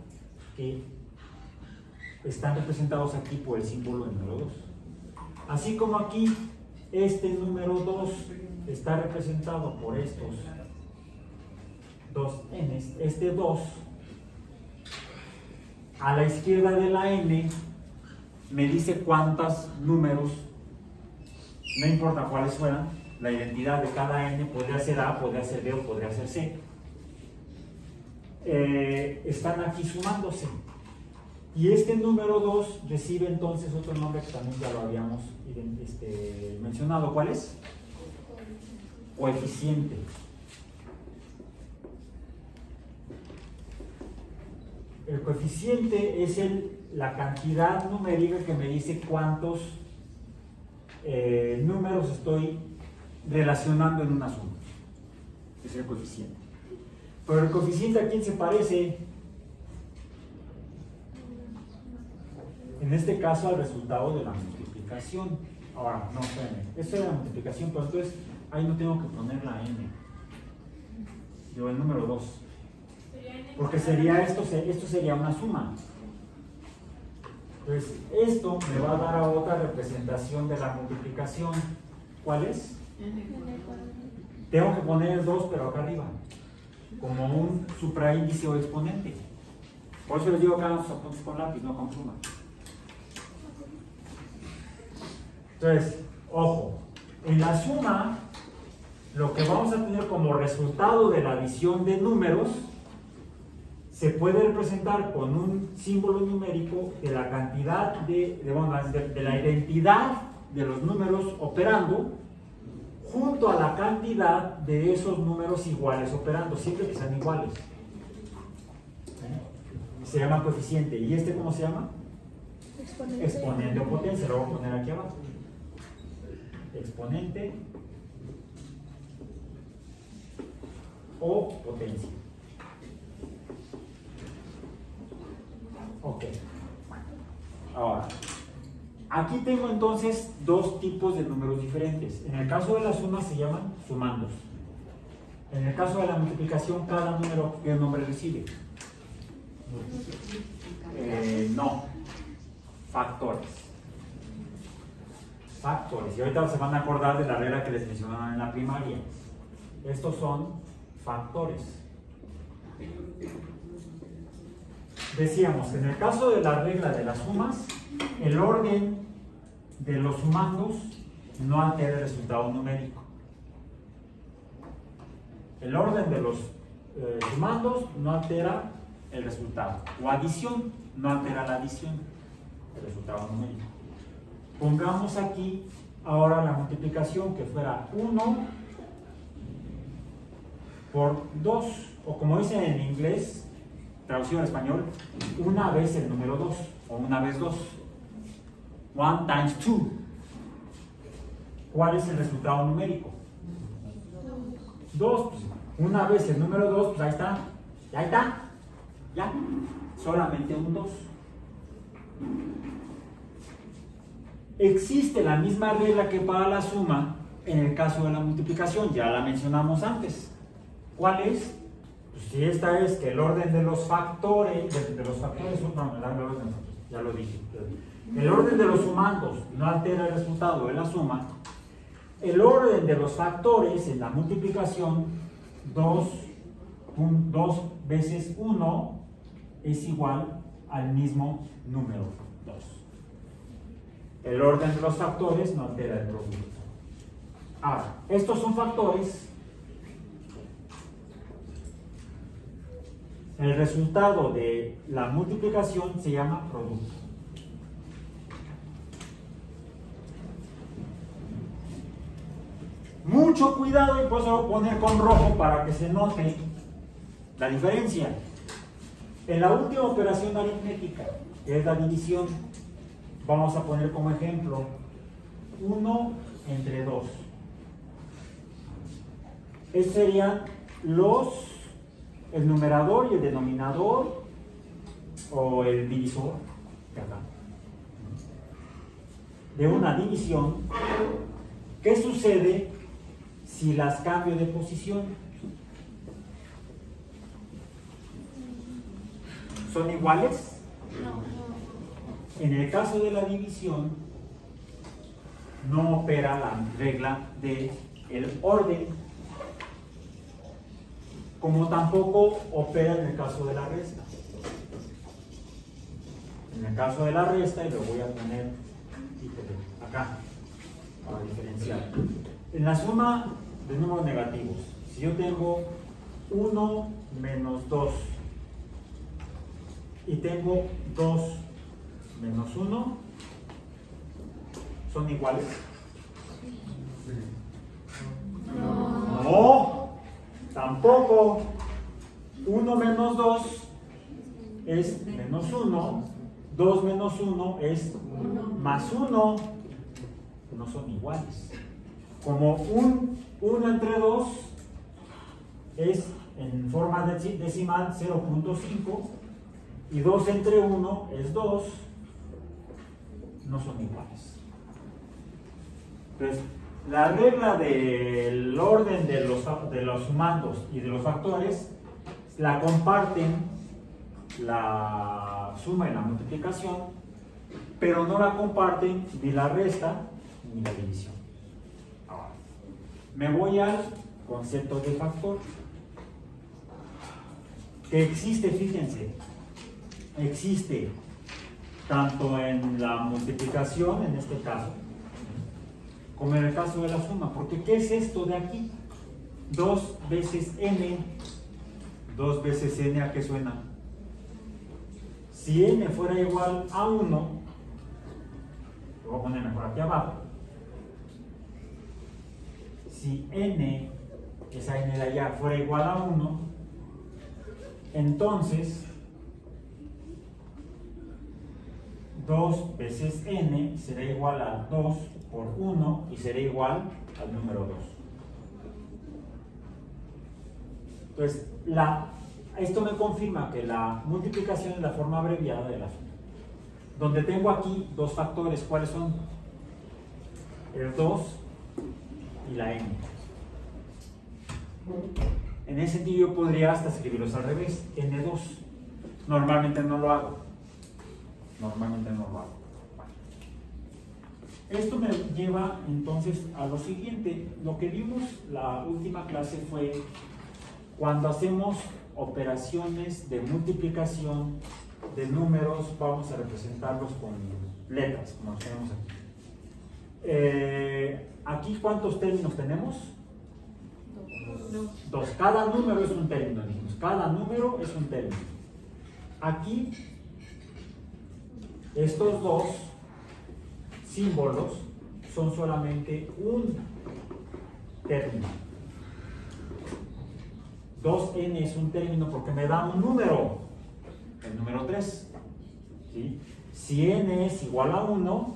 [SPEAKER 1] que están representados aquí por el símbolo número 2. Así como aquí, este número 2 está representado por estos dos n's. Este 2, a la izquierda de la n, me dice cuántos números, no importa cuáles fueran, la identidad de cada n podría ser A, podría ser B o podría ser C. Están aquí sumándose. Y este número 2 recibe entonces otro nombre que también ya lo habíamos mencionado. ¿Cuál es? Coeficiente. El coeficiente es la cantidad numérica que me dice cuántos números estoy relacionando en una suma. Es el coeficiente. Pero el coeficiente, ¿a quién se parece? En este caso al resultado de la multiplicación. Ahora, no, espérenme. Esto es la multiplicación, pero entonces ahí no tengo que poner la n. Yo el número 2. Porque sería esto sería una suma. Entonces, esto me va a dar a otra representación de la multiplicación. ¿Cuál es? Tengo que poner el 2, pero acá arriba, como un supraíndice o exponente. Por eso les digo que hagan sus apuntes con lápiz, no con pluma. Entonces, ojo, en la suma, lo que vamos a tener como resultado de la adición de números se puede representar con un símbolo numérico de la cantidad de la identidad de los números operando junto a la cantidad de esos números iguales operando, siempre que sean iguales. Se llama coeficiente. ¿Y este cómo se llama? Exponente o potencia. Lo voy a poner aquí abajo. Exponente o potencia. Ok. Ahora, aquí tengo entonces dos tipos de números diferentes. En el caso de la suma se llaman sumandos. En el caso de la multiplicación, cada número, ¿qué nombre recibe? No. Factores. Factores. Y ahorita se van a acordar de la regla que les mencionaron en la primaria. Estos son factores. Decíamos que en el caso de la regla de las sumas, el orden de los sumandos no altera el resultado numérico. El orden de los sumandos no altera el resultado. O adición no altera la adición, el resultado numérico. Pongamos aquí ahora la multiplicación que fuera 1 por 2, o como dicen en inglés, traducido al español, una vez el número 2, o una vez 2. 1 times 2. ¿Cuál es el resultado numérico? 2. Pues, una vez el número 2, pues ahí está. Ya está. Ya. Solamente un 2. Existe la misma regla que para la suma en el caso de la multiplicación. Ya la mencionamos antes. ¿Cuál es? Pues si esta es que el orden de los factores, ya lo dije. El orden de los sumandos no altera el resultado de la suma. El orden de los factores en la multiplicación, 2 veces 1 es igual al mismo número, 2. El orden de los factores no altera el producto. Ahora, estos son factores. El resultado de la multiplicación se llama producto. Mucho cuidado, y por eso lo voy a poner con rojo para que se note la diferencia. En la última operación aritmética, que es la división, vamos a poner como ejemplo 1 entre 2. Estos serían el numerador y el denominador, o el divisor, de una división. ¿Qué sucede si las cambio de posición? ¿Son iguales? No. En el caso de la división, no opera la regla del orden, como tampoco opera en el caso de la resta. En el caso de la resta, y lo voy a poner acá para diferenciar. En la suma de números negativos, si yo tengo 1 menos 2 y tengo 2 menos 1, ¿son iguales? No, tampoco. 1 menos 2 es menos 1, 2 menos 1 es más 1, no son iguales. Como 1 entre 2 es en forma decimal 0.5 y 2 entre 1 es 2, no son iguales. Entonces, la regla del orden de los sumandos y de los factores la comparten la suma y la multiplicación, pero no la comparten ni la resta ni la división. Ahora, me voy al concepto de factor. Que existe, fíjense, existe tanto en la multiplicación, en este caso, como en el caso de la suma. Porque ¿qué es esto de aquí? 2 veces n. 2 veces n, ¿a qué suena? Si n fuera igual a 1, lo voy a poner mejor aquí abajo. Si n, esa n de allá, fuera igual a 1, entonces 2 veces n será igual a 2 por 1 y será igual al número 2. Entonces, esto me confirma que la multiplicación es la forma abreviada de la suma. Donde tengo aquí dos factores, ¿cuáles son? El 2 y la n. En ese sentido yo podría hasta escribirlos al revés, n2. Normalmente no lo hago. Esto me lleva entonces a lo siguiente. Lo que vimos la última clase fue cuando hacemos operaciones de multiplicación de números, vamos a representarlos con letras, como tenemos aquí. Aquí, ¿cuántos términos tenemos? 2. Cada número es un término, dijimos. Cada número es un término. Aquí, estos dos símbolos son solamente un término. 2n es un término porque me da un número, el número 3. ¿Sí? Si n es igual a 1,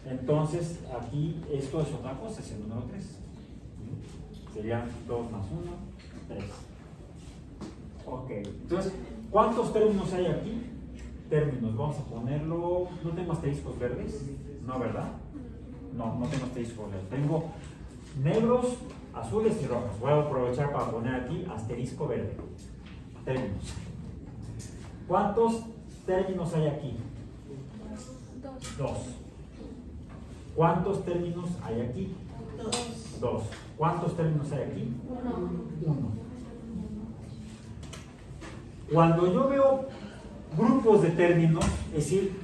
[SPEAKER 1] entonces aquí esto es otra cosa, es el número 3. ¿Sí? Serían 2 más 1, 3. Ok, entonces, ¿cuántos términos hay aquí? Términos, vamos a ponerlo, ¿no tengo asteriscos verdes? No, ¿verdad? No tengo asteriscos verdes. Tengo negros, azules y rojos. Voy a aprovechar para poner aquí asterisco verde. Términos. ¿Cuántos términos hay aquí? 2. ¿Cuántos términos hay aquí? 2. ¿Cuántos términos hay aquí? 1. Cuando yo veo grupos de términos, es decir,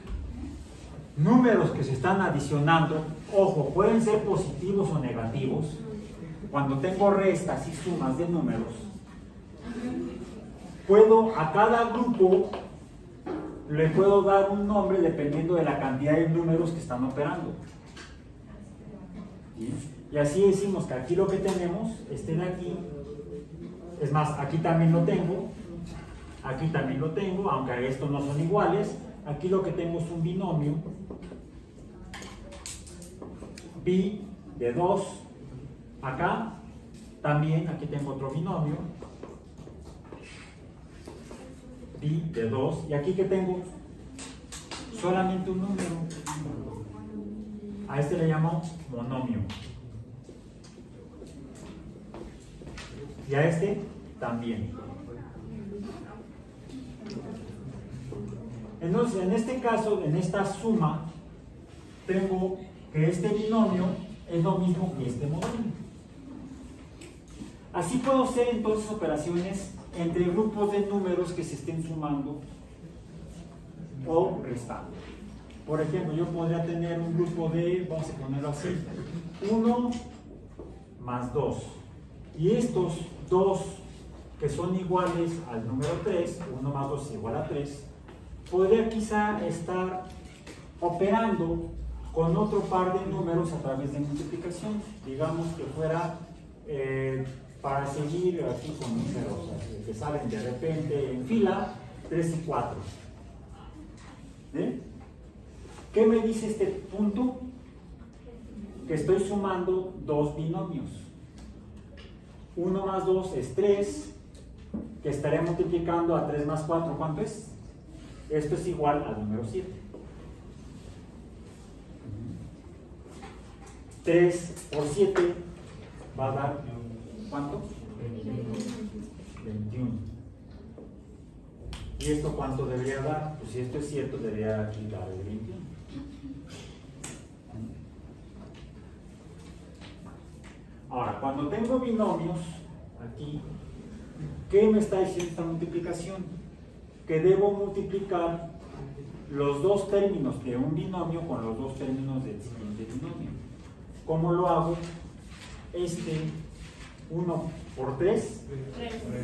[SPEAKER 1] números que se están adicionando, ojo, pueden ser positivos o negativos. Cuando tengo restas y sumas de números, a cada grupo le puedo dar un nombre dependiendo de la cantidad de números que están operando. ¿Sí? Y así decimos que aquí lo que tenemos, este de aquí, es más, aquí también lo tengo, aunque estos no son iguales. Aquí lo que tengo es un binomio, bi de 2, acá también, aquí tengo otro binomio, bi de 2, y aquí que tengo solamente un número, a este le llamo monomio, y a este también. Entonces, en este caso, en esta suma, tengo que este binomio es lo mismo que este monomio. Así puedo hacer entonces operaciones entre grupos de números que se estén sumando o restando. Por ejemplo, yo podría tener un grupo de, vamos a ponerlo así, 1 más 2. Y estos dos que son iguales al número 3, 1 más 2 es igual a 3, podría quizá estar operando con otro par de números a través de multiplicación. Digamos que fuera para seguir aquí con números que salen de repente en fila, 3 y 4. ¿Sí? ¿Qué me dice este punto? Que estoy sumando dos binomios. 1 más 2 es 3, que estaré multiplicando a 3 más 4, ¿cuánto es? Esto es igual al número 7. 3 por 7 va a dar, ¿cuánto? 21. ¿Y esto cuánto debería dar? Pues si esto es cierto, debería aquí dar el 21. Ahora, cuando tengo binomios, aquí, ¿qué me está diciendo esta multiplicación? Que debo multiplicar los dos términos de un binomio con los dos términos del siguiente binomio. ¿Cómo lo hago? 1 por 3,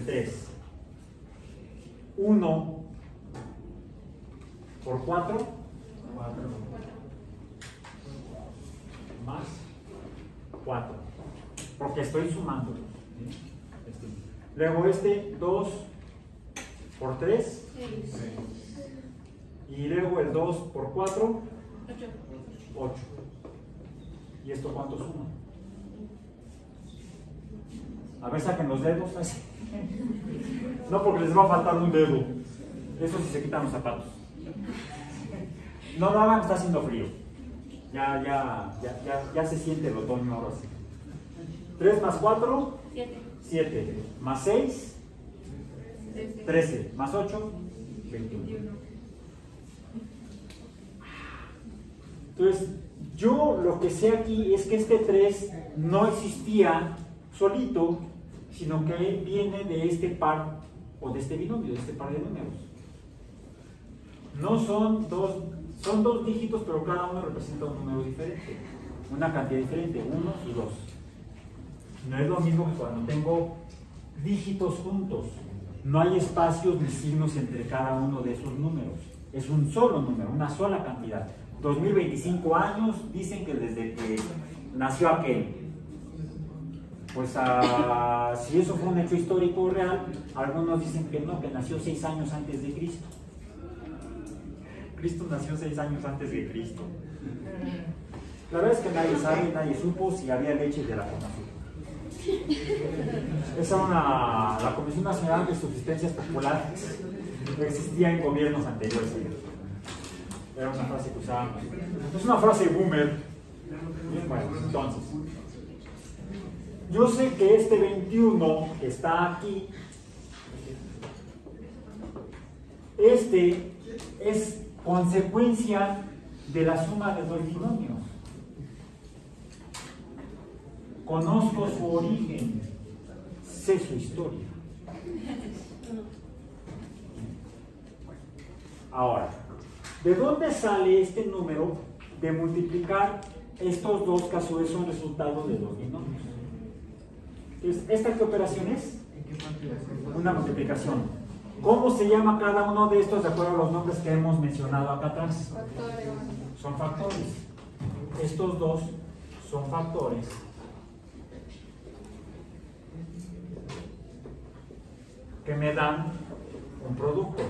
[SPEAKER 1] 3. 1 por 4, 4. Más 4. Porque estoy sumándolos. Luego 2 por 3.
[SPEAKER 2] 6.
[SPEAKER 1] Y luego el 2 por 4, 8. ¿Y esto cuánto suma? A ver, saquen los dedos. Así. No, porque les va a faltar un dedo. Eso si se quitan los zapatos. No lo hagan, está haciendo frío. Ya se siente el otoño ahora sí. 3 más 4, 7. Más 6, 13. Más 8, 21. Entonces, yo lo que sé aquí es que este 3 no existía solito, sino que viene de este par, o de este binomio, de este par de números. No son dos dígitos, pero cada uno representa un número diferente, una cantidad diferente, 1 y 2. No es lo mismo que cuando tengo dígitos juntos. No hay espacios ni signos entre cada uno de esos números. Es un solo número, una sola cantidad. 2025 años, dicen que desde que nació aquel. Pues si eso fue un hecho histórico real, algunos dicen que no, que nació 6 años antes de Cristo. Cristo nació 6 años antes de Cristo. La verdad es que nadie sabe, nadie supo si había leche de la conación. Esa era la Comisión Nacional de Subsistencias Populares, que existía en gobiernos anteriores. Era una frase que usábamos. Es una frase boomer. Bien, bueno, entonces, yo sé que este 21 que está aquí, es consecuencia de la suma de dos binomios. Conozco su origen, sé su historia. Ahora, ¿de dónde sale este número de multiplicar estos dos que a su vez son resultados de dos binomios? Entonces, ¿esta qué operación es? Una multiplicación. ¿Cómo se llama cada uno de estos de acuerdo a los nombres que hemos mencionado acá atrás?
[SPEAKER 2] Factores.
[SPEAKER 1] Son factores. Estos dos son factores que me dan un producto.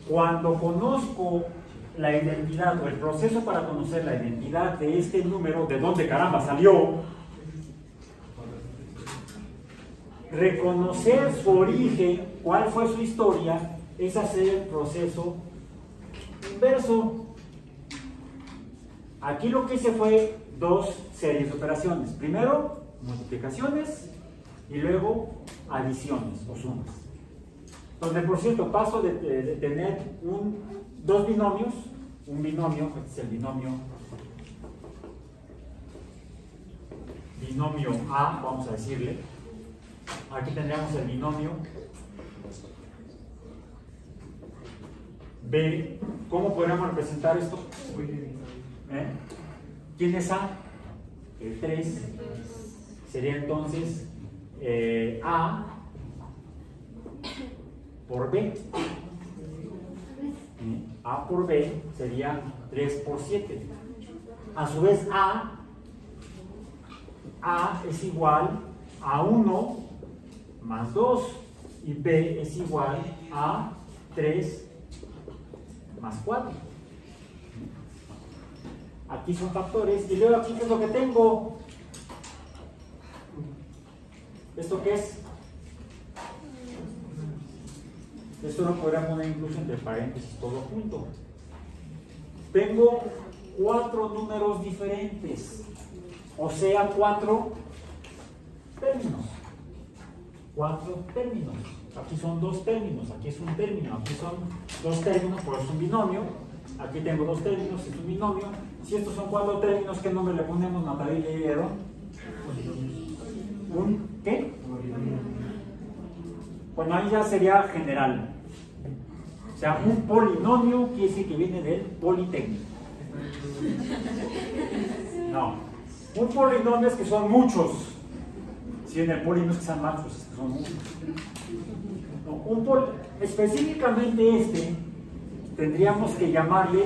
[SPEAKER 1] Cuando conozco la identidad o el proceso para conocer la identidad de este número, de dónde caramba salió, reconocer su origen, cuál fue su historia, es hacer el proceso inverso. Aquí lo que hice fue dos series de operaciones. Primero, multiplicaciones y luego adiciones o sumas. Donde, por cierto, paso de tener dos binomios, un binomio, este es el binomio A, vamos a decirle. Aquí tendríamos el binomio B. ¿Cómo podríamos representar esto? ¿Quién es A? El 3. Sería entonces A por B. A por B sería 3 por 7. A su vez A es igual a 1 más 2 y B es igual a 3 más 4. Aquí son factores y luego aquí ¿qué es lo que tengo? ¿Esto qué es? Esto lo podría poner incluso entre paréntesis todo junto. Tengo 4 números diferentes, o sea 4 términos. 4 términos. Aquí son 2 términos, aquí es un término, aquí son 2 términos, por eso es un binomio. Aquí tengo dos términos, es un binomio. Si estos son cuatro términos, ¿qué nombre le ponemos, Natalia y Edo? ¿Un qué? Bueno, ahí ya sería general. O sea, un polinomio quiere decir que viene del politécnico. No. Un polinomio es que son muchos. Si en el poli no es que sean muchos, es que son muchos. No, específicamente este, tendríamos que llamarle,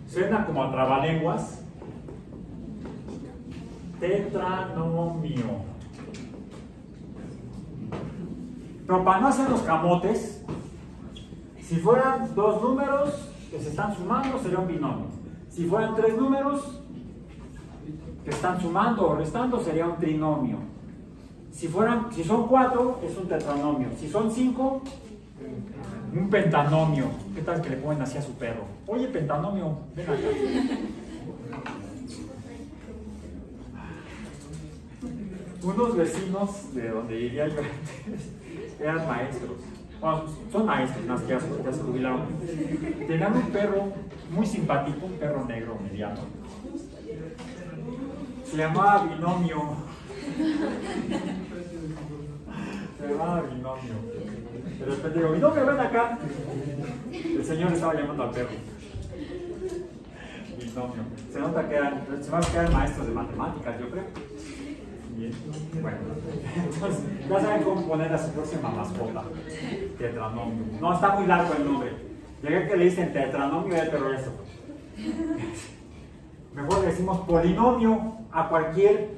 [SPEAKER 1] suena como a trabalenguas, tetranomio. Pero para no hacer los camotes, si fueran dos números que se están sumando, sería un binomio. Si fueran tres números que están sumando o restando, sería un trinomio. Si son cuatro, es un tetranomio. Si son cinco, un pentanomio. ¿Qué tal que le ponen así a su perro? Oye, pentanomio, ven acá. Unos vecinos de donde vivía yo eran maestros. Bueno, son maestros, más que ya se jubilaron. Tenían un perro muy simpático, un perro negro mediano. Se llamaba Binomio. Se llamaba Binomio. De repente digo, Binomio, ven acá. El señor estaba llamando al perro. Binomio. Se nota que eran maestros de matemáticas, yo creo. Bien. Bueno, entonces ya saben cómo poner a su próxima mascota. Tetranomio. No, está muy largo el nombre. Llegué que le dicen tetranomio y el perro eso. Mejor le decimos polinomio a cualquier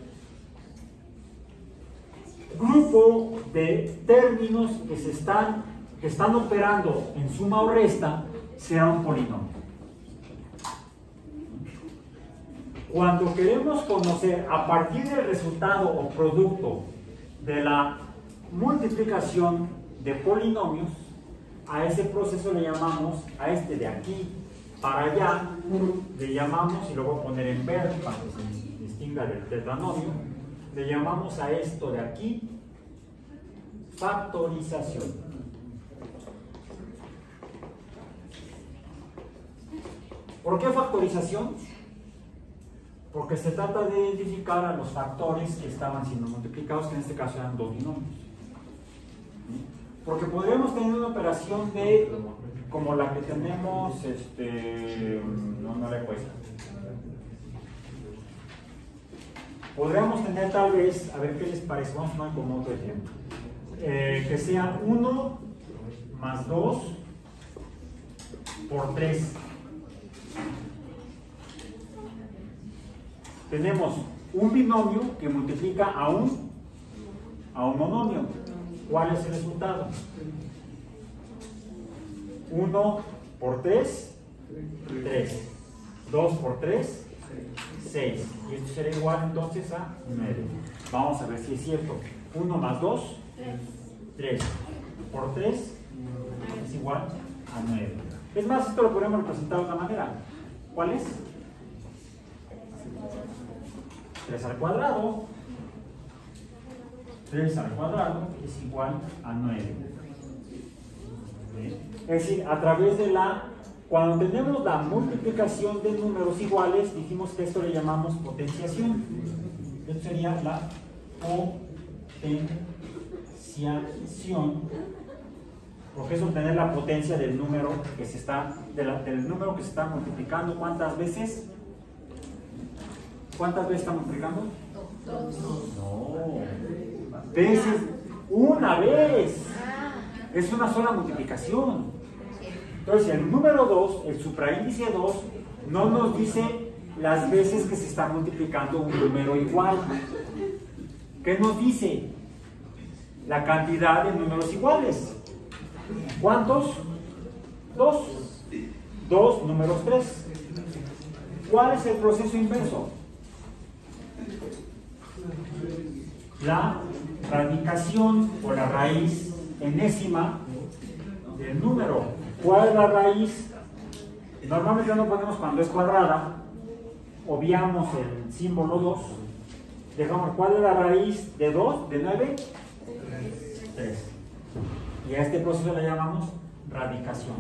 [SPEAKER 1] grupo de términos que están operando en suma o resta, será un polinomio. Cuando queremos conocer a partir del resultado o producto de la multiplicación de polinomios, a ese proceso le llamamos, a este de aquí para allá, le llamamos, y lo voy a poner en verde para que se distinga del tetranomio, le llamamos a esto de aquí factorización. ¿Por qué factorización? Porque se trata de identificar a los factores que estaban siendo multiplicados, que en este caso eran dos binomios. Porque podríamos tener una operación de, como la que tenemos, no le cuesta. Podríamos tener tal vez, a ver qué les parece, vamos a tomar como otro ejemplo, que sea 1 más 2 por 3. Tenemos un binomio que multiplica a un monomio. ¿Cuál es el resultado? 1 por 3, 3. 2 por 3, 6. Y esto será igual entonces a 9. Vamos a ver si es cierto. 1 más 2, 3. Por 3 es igual a 9. Es más, esto lo podemos representar de una manera. ¿Cuál es? 3 al cuadrado. 3 al cuadrado es igual a 9. ¿Sí? Es decir, a través de cuando tenemos la multiplicación de números iguales, dijimos que esto le llamamos potenciación. Esto sería la potenciación, porque es obtener la potencia del número que se está, del número que se está multiplicando. ¿Cuántas veces? ¿Cuántas veces está multiplicando? No. Veces, una vez. Es una sola multiplicación. Entonces, el número 2, el supraíndice 2, no nos dice las veces que se está multiplicando un número igual. ¿Qué nos dice? La cantidad de números iguales. ¿Cuántos? 2. 2 números 3. ¿Cuál es el proceso inverso? La radicación o la raíz enésima del número. ¿Cuál es la raíz? Normalmente no ponemos cuando es cuadrada, obviamos el símbolo 2, dejamos ¿cuál es la raíz de 2? ¿De 9? 3. Y a este proceso le llamamos radicación.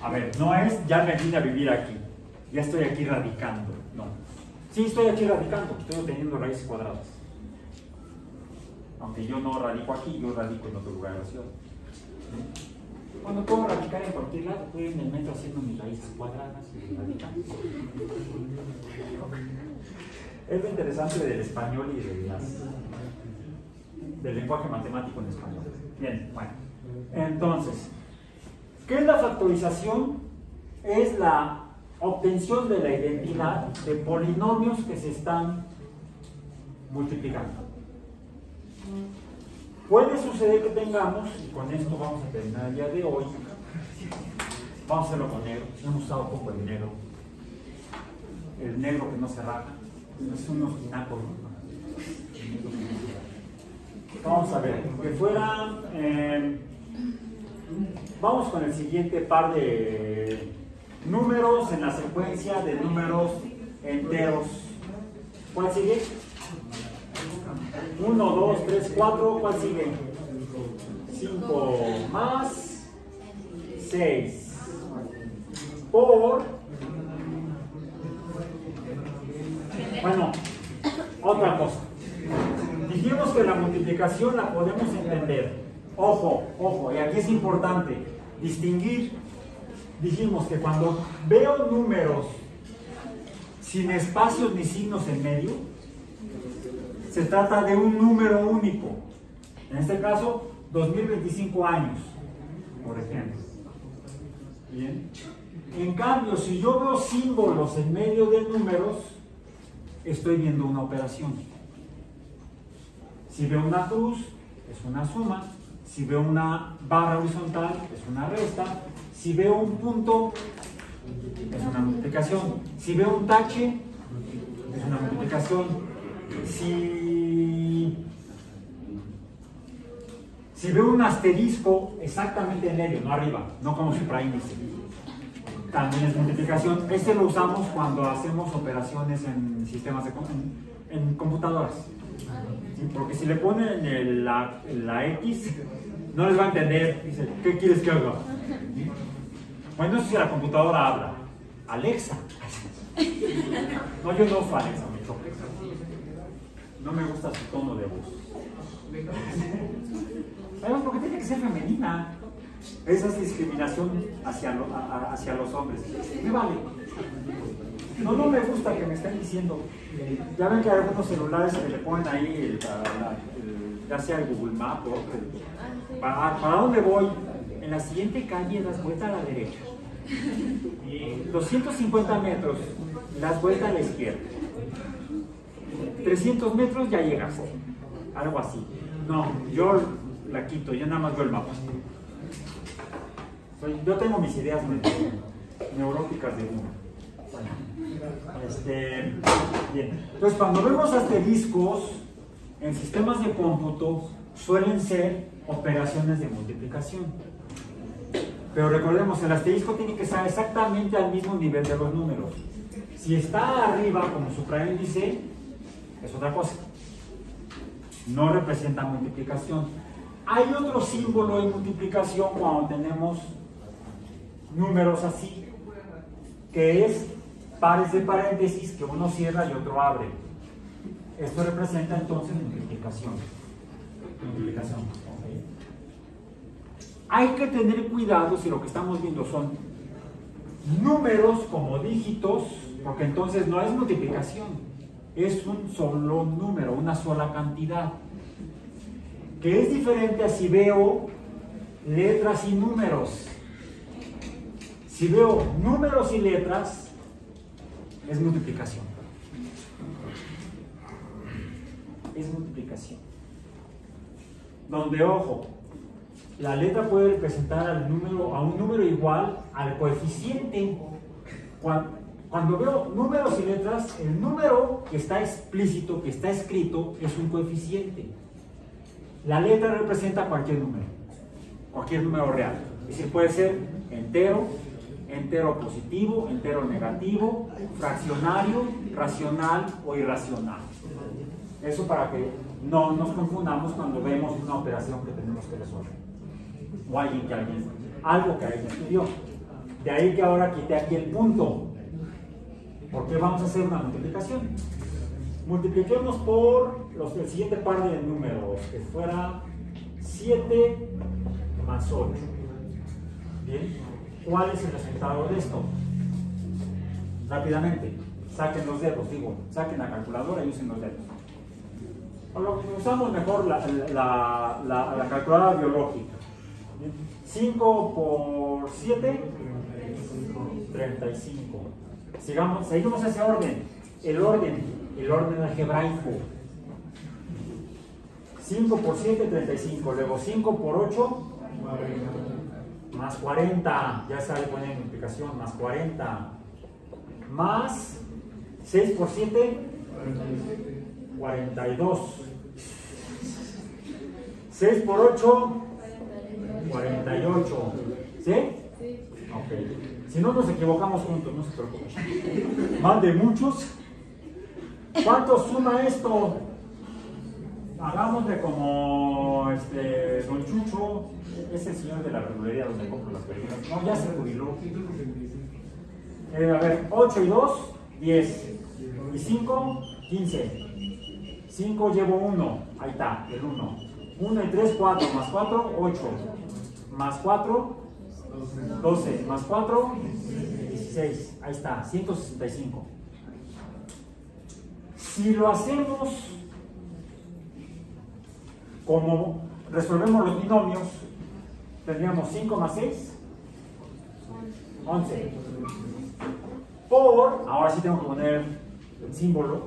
[SPEAKER 1] A ver, no es ya me vine a vivir aquí, ya estoy aquí radicando. No. Sí, estoy aquí radicando, estoy obteniendo raíces cuadradas. Aunque yo no radico aquí, yo radico en otro lugar de la ciudad. Cuando puedo radicar en cualquier lado, estoy en el metro haciendo mis raíces cuadradas y radicando. Es lo interesante del español y del lenguaje matemático en español. Bien, bueno. Entonces, ¿qué es la factorización? Es la obtención de la identidad de polinomios que se están multiplicando. Puede suceder que tengamos, y con esto vamos a terminar el día de hoy, vamos a hacerlo con negro, hemos usado poco el negro que no se raja, es un obstinaco. Vamos a ver, que fuera, vamos con el siguiente par de números en la secuencia de números enteros. ¿Cuál sigue? 1, 2, 3, 4, ¿cuál sigue? 5 más 6 por... Bueno, otra cosa. Dijimos que la multiplicación la podemos entender. Ojo, ojo, y aquí es importante distinguir. Dijimos que cuando veo números sin espacios ni signos en medio, se trata de un número único. En este caso, 2025 años, por ejemplo. Bien. En cambio, si yo veo símbolos en medio de números, estoy viendo una operación. Si veo una cruz, es una suma. Si veo una barra horizontal, es una resta. Si veo un punto, es una multiplicación. Si veo un tache, es una multiplicación. Si veo un asterisco exactamente en medio, no arriba, no como supraíndice, también es multiplicación. Este lo usamos cuando hacemos operaciones en sistemas en computadoras. ¿Sí? Porque si le ponen la X, no les va a entender. Dice, ¿qué quieres que haga? ¿Sí? Bueno, no sé si la computadora habla. Alexa. No, yo no uso Alexa, me toca. No me gusta su tono de voz. ¿Sabes por qué tiene que ser femenina? Esa es discriminación hacia los hombres. Me vale. No me gusta que me estén diciendo. Ya ven que hay algunos celulares que le ponen ahí, ya sea el Google Maps o ¿para dónde voy? En la siguiente calle das vuelta a la derecha. 250 metros, das vuelta a la izquierda. 300 metros ya llegaste. Algo así. No, yo la quito, yo nada más veo el mapa. Yo tengo mis ideas neuróticas de uno. Bien. Entonces, cuando vemos asteriscos en sistemas de cómputo, suelen ser operaciones de multiplicación. Pero recordemos, el asterisco tiene que estar exactamente al mismo nivel de los números. Si está arriba como supraíndice, es otra cosa. No representa multiplicación. Hay otro símbolo de multiplicación cuando tenemos números así, que es pares de paréntesis que uno cierra y otro abre. Esto representa entonces multiplicación. Okay. Hay que tener cuidado si lo que estamos viendo son números como dígitos, porque entonces no es multiplicación, es un solo número, una sola cantidad, que es diferente a si veo letras y números. Si veo números y letras, es multiplicación. Es multiplicación. Donde, ojo, la letra puede representar a un número igual al coeficiente. Cuando veo números y letras, el número que está explícito, que está escrito, es un coeficiente. La letra representa cualquier número real. Es decir, puede ser entero, entero positivo, entero negativo, fraccionario, racional o irracional. Eso para que no nos confundamos cuando vemos una operación que tenemos que resolver. O algo que alguien estudió. De ahí que ahora quité aquí el punto, porque vamos a hacer una multiplicación. Multipliquemos por el siguiente par de números, que fuera 7 más 8. Bien, ¿cuál es el resultado de esto? Rápidamente, saquen los dedos, saquen la calculadora y usen los dedos. Usamos mejor la calculadora biológica. 5 por 7, 35. Seguimos ese orden. El orden algebraico. 5 por 7, 35. Luego 5 por 8, más 40. Ya sale buena multiplicación, más 40. Más 6 por 7, 42. 6 por 8, 48. ¿Sí?
[SPEAKER 2] Sí.
[SPEAKER 1] Ok. Si no nos equivocamos juntos, no se preocupen. Más de muchos. ¿Cuánto suma esto? Hagámosle como Don Chucho, es el señor de la verdulería donde compro las verduras. No, ya se jubiló. A ver, 8 y 2, 10. Y 5, 15. 5 llevo 1. Ahí está, el 1. 1 y 3, 4. Más 4, 8. Más 4, 12. Más 4, 16. Ahí está, 165. Si lo hacemos como resolvemos los binomios, tendríamos 5 más 6, 11. Por, ahora sí tengo que poner el símbolo,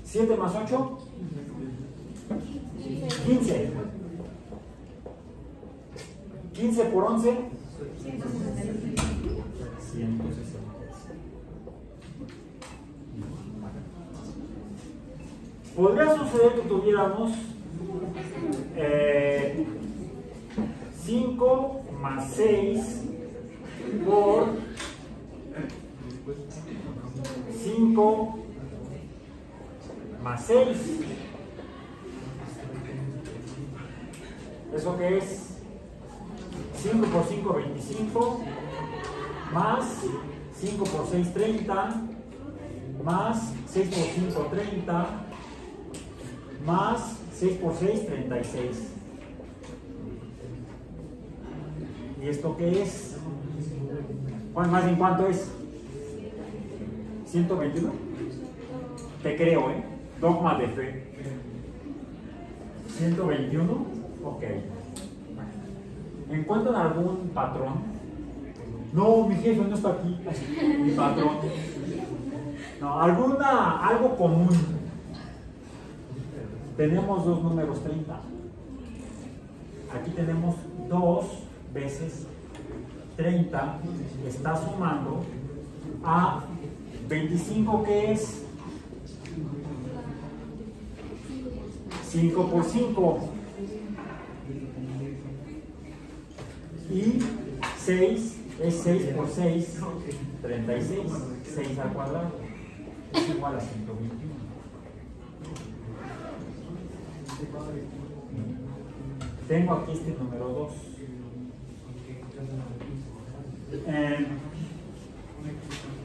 [SPEAKER 1] 7 más 8, 15. 15 por 11, 160. Podría suceder que tuviéramos 5 más 6 por 5 más 6. ¿Eso qué es? 5 por 5, 25. Más 5 por 6, 30. Más 6 por 5, 30. Más 6 por 6, 36. ¿Y esto qué es? Bueno, más bien, ¿cuánto es? 121. Te creo, ¿eh? Dogma de fe. 121. Ok. ¿Encuentran algún patrón? No, mi jefe no está aquí. Mi patrón. No, algo común. Tenemos dos números 30. Aquí tenemos 2 veces 30. Está sumando a 25, que es 5 por 5. Y 6 es 6 por 6, 36. 6 al cuadrado es igual a 121. Tengo aquí este número 2.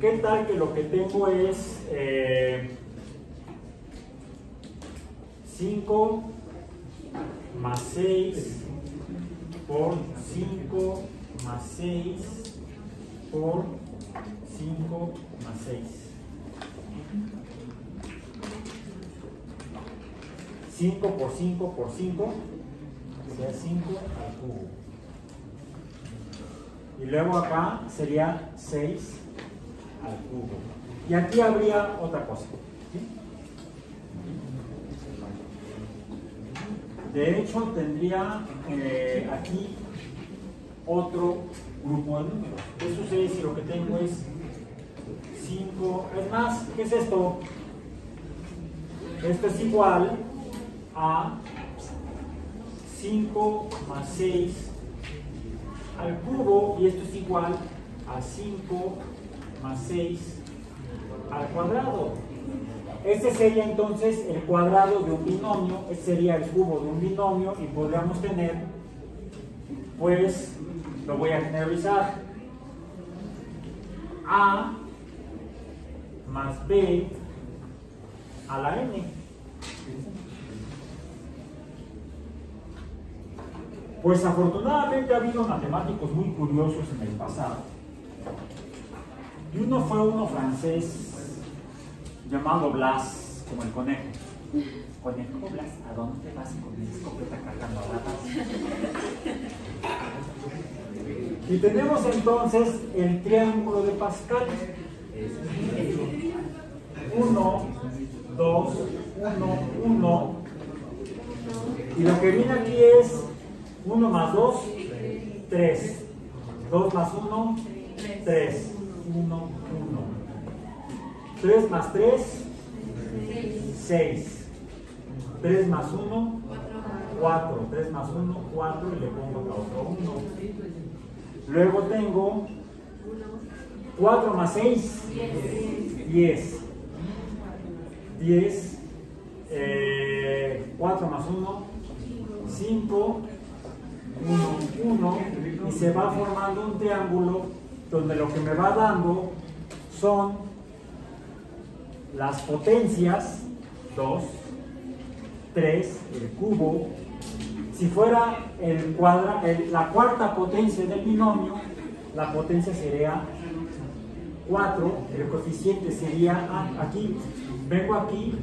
[SPEAKER 1] ¿Qué tal que lo que tengo es 5 más 6 por 5 más 6 por 5 más 6? 5 por 5 por 5, sea 5 al cubo. Y luego acá sería 6 al cubo. Y aquí habría otra cosa. ¿Sí? De hecho, tendría aquí otro grupo de números. ¿Qué sucede si lo que tengo es 5? Es más, ¿qué es esto? Esto es igual a 5 más 6 al cubo, y esto es igual a 5 más 6 al cuadrado. Este sería entonces el cuadrado de un binomio, este sería el cubo de un binomio, y podríamos tener, pues, lo voy a generalizar, A más B a la N. Pues afortunadamente ha habido matemáticos muy curiosos en el pasado. Y uno fue uno francés llamado Blas, como el conejo. Conejo Blas, ¿a dónde vas con mi escopeta cargando ratas? Y tenemos entonces el triángulo de Pascal. 1, 2, 1, 1. Y lo que viene aquí es 1 más 2, 3. 2 más 1, 3. 1, 1. 3 más 3, 6. 3 más 1, 4. 3 más 1, 4. Y le pongo otro 1. Luego tengo 4 más 6, 10. 10. 4 más 1, 5. 1, 1. Y se va formando un triángulo donde lo que me va dando son las potencias 2, 3, el cubo. Si fuera la cuarta potencia del binomio, la potencia sería 4, el coeficiente sería aquí. Vengo aquí,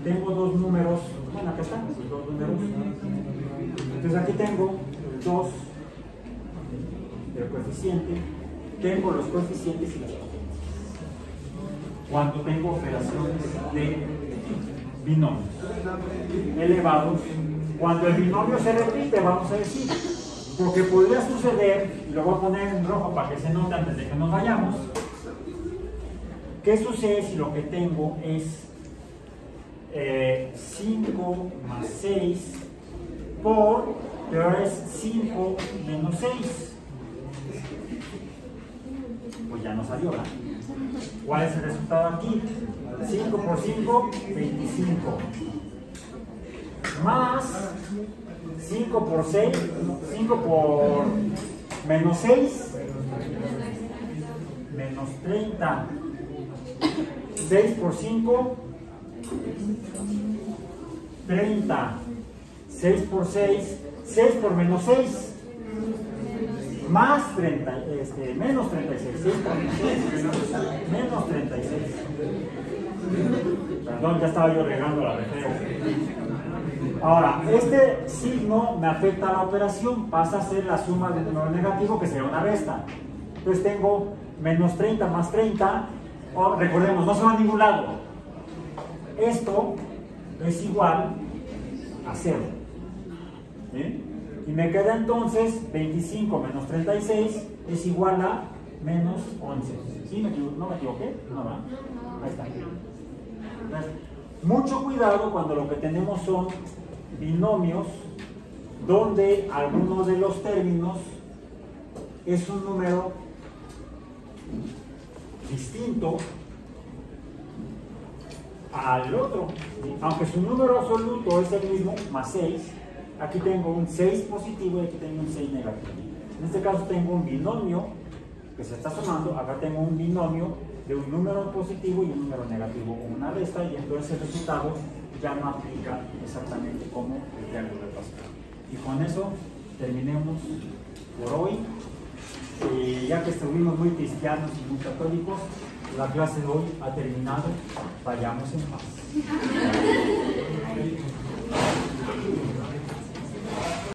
[SPEAKER 1] tengo dos números, bueno, acá están, dos números. Entonces aquí tengo 2, el coeficiente, tengo los coeficientes y las potencias. Cuando tengo operaciones de binomios elevados, cuando el binomio se repite, vamos a decir, porque podría suceder, y lo voy a poner en rojo para que se note antes de que nos vayamos, ¿qué sucede si lo que tengo es 5 más 6 pero ahora es 5 menos 6? Pues ya no salió, ¿verdad? ¿Cuál es el resultado aquí? 5 por 5, 25. Más 5 por 6, 5 por menos 6, menos 30. 6 por 5, 30. 6 por 6, 6 por menos 6. Más 30, menos 36, 6 por menos 6, menos 36. Perdón, ya estaba yo regando la referencia. Ahora, este signo me afecta a la operación, pasa a ser la suma del número negativo, que sería una resta. Entonces tengo menos 30 más 30, recordemos, no se va a ningún lado. Esto es igual a 0. ¿Sí? Y me queda entonces 25 menos 36 es igual a menos 11. ¿Sí? ¿No me equivoqué? No, ¿verdad? Ahí está. Entonces, mucho cuidado cuando lo que tenemos son binomios donde alguno de los términos es un número distinto al otro. Aunque su número absoluto es el mismo, más 6, aquí tengo un 6 positivo y aquí tengo un 6 negativo. En este caso tengo un binomio que se está sumando, acá tengo un binomio de un número positivo y un número negativo con una resta, y entonces el resultado ya no aplica exactamente como el triángulo de Pascal. Y con eso terminemos por hoy. Ya que estuvimos muy cristianos y muy católicos, la clase de hoy ha terminado. Vayamos en paz.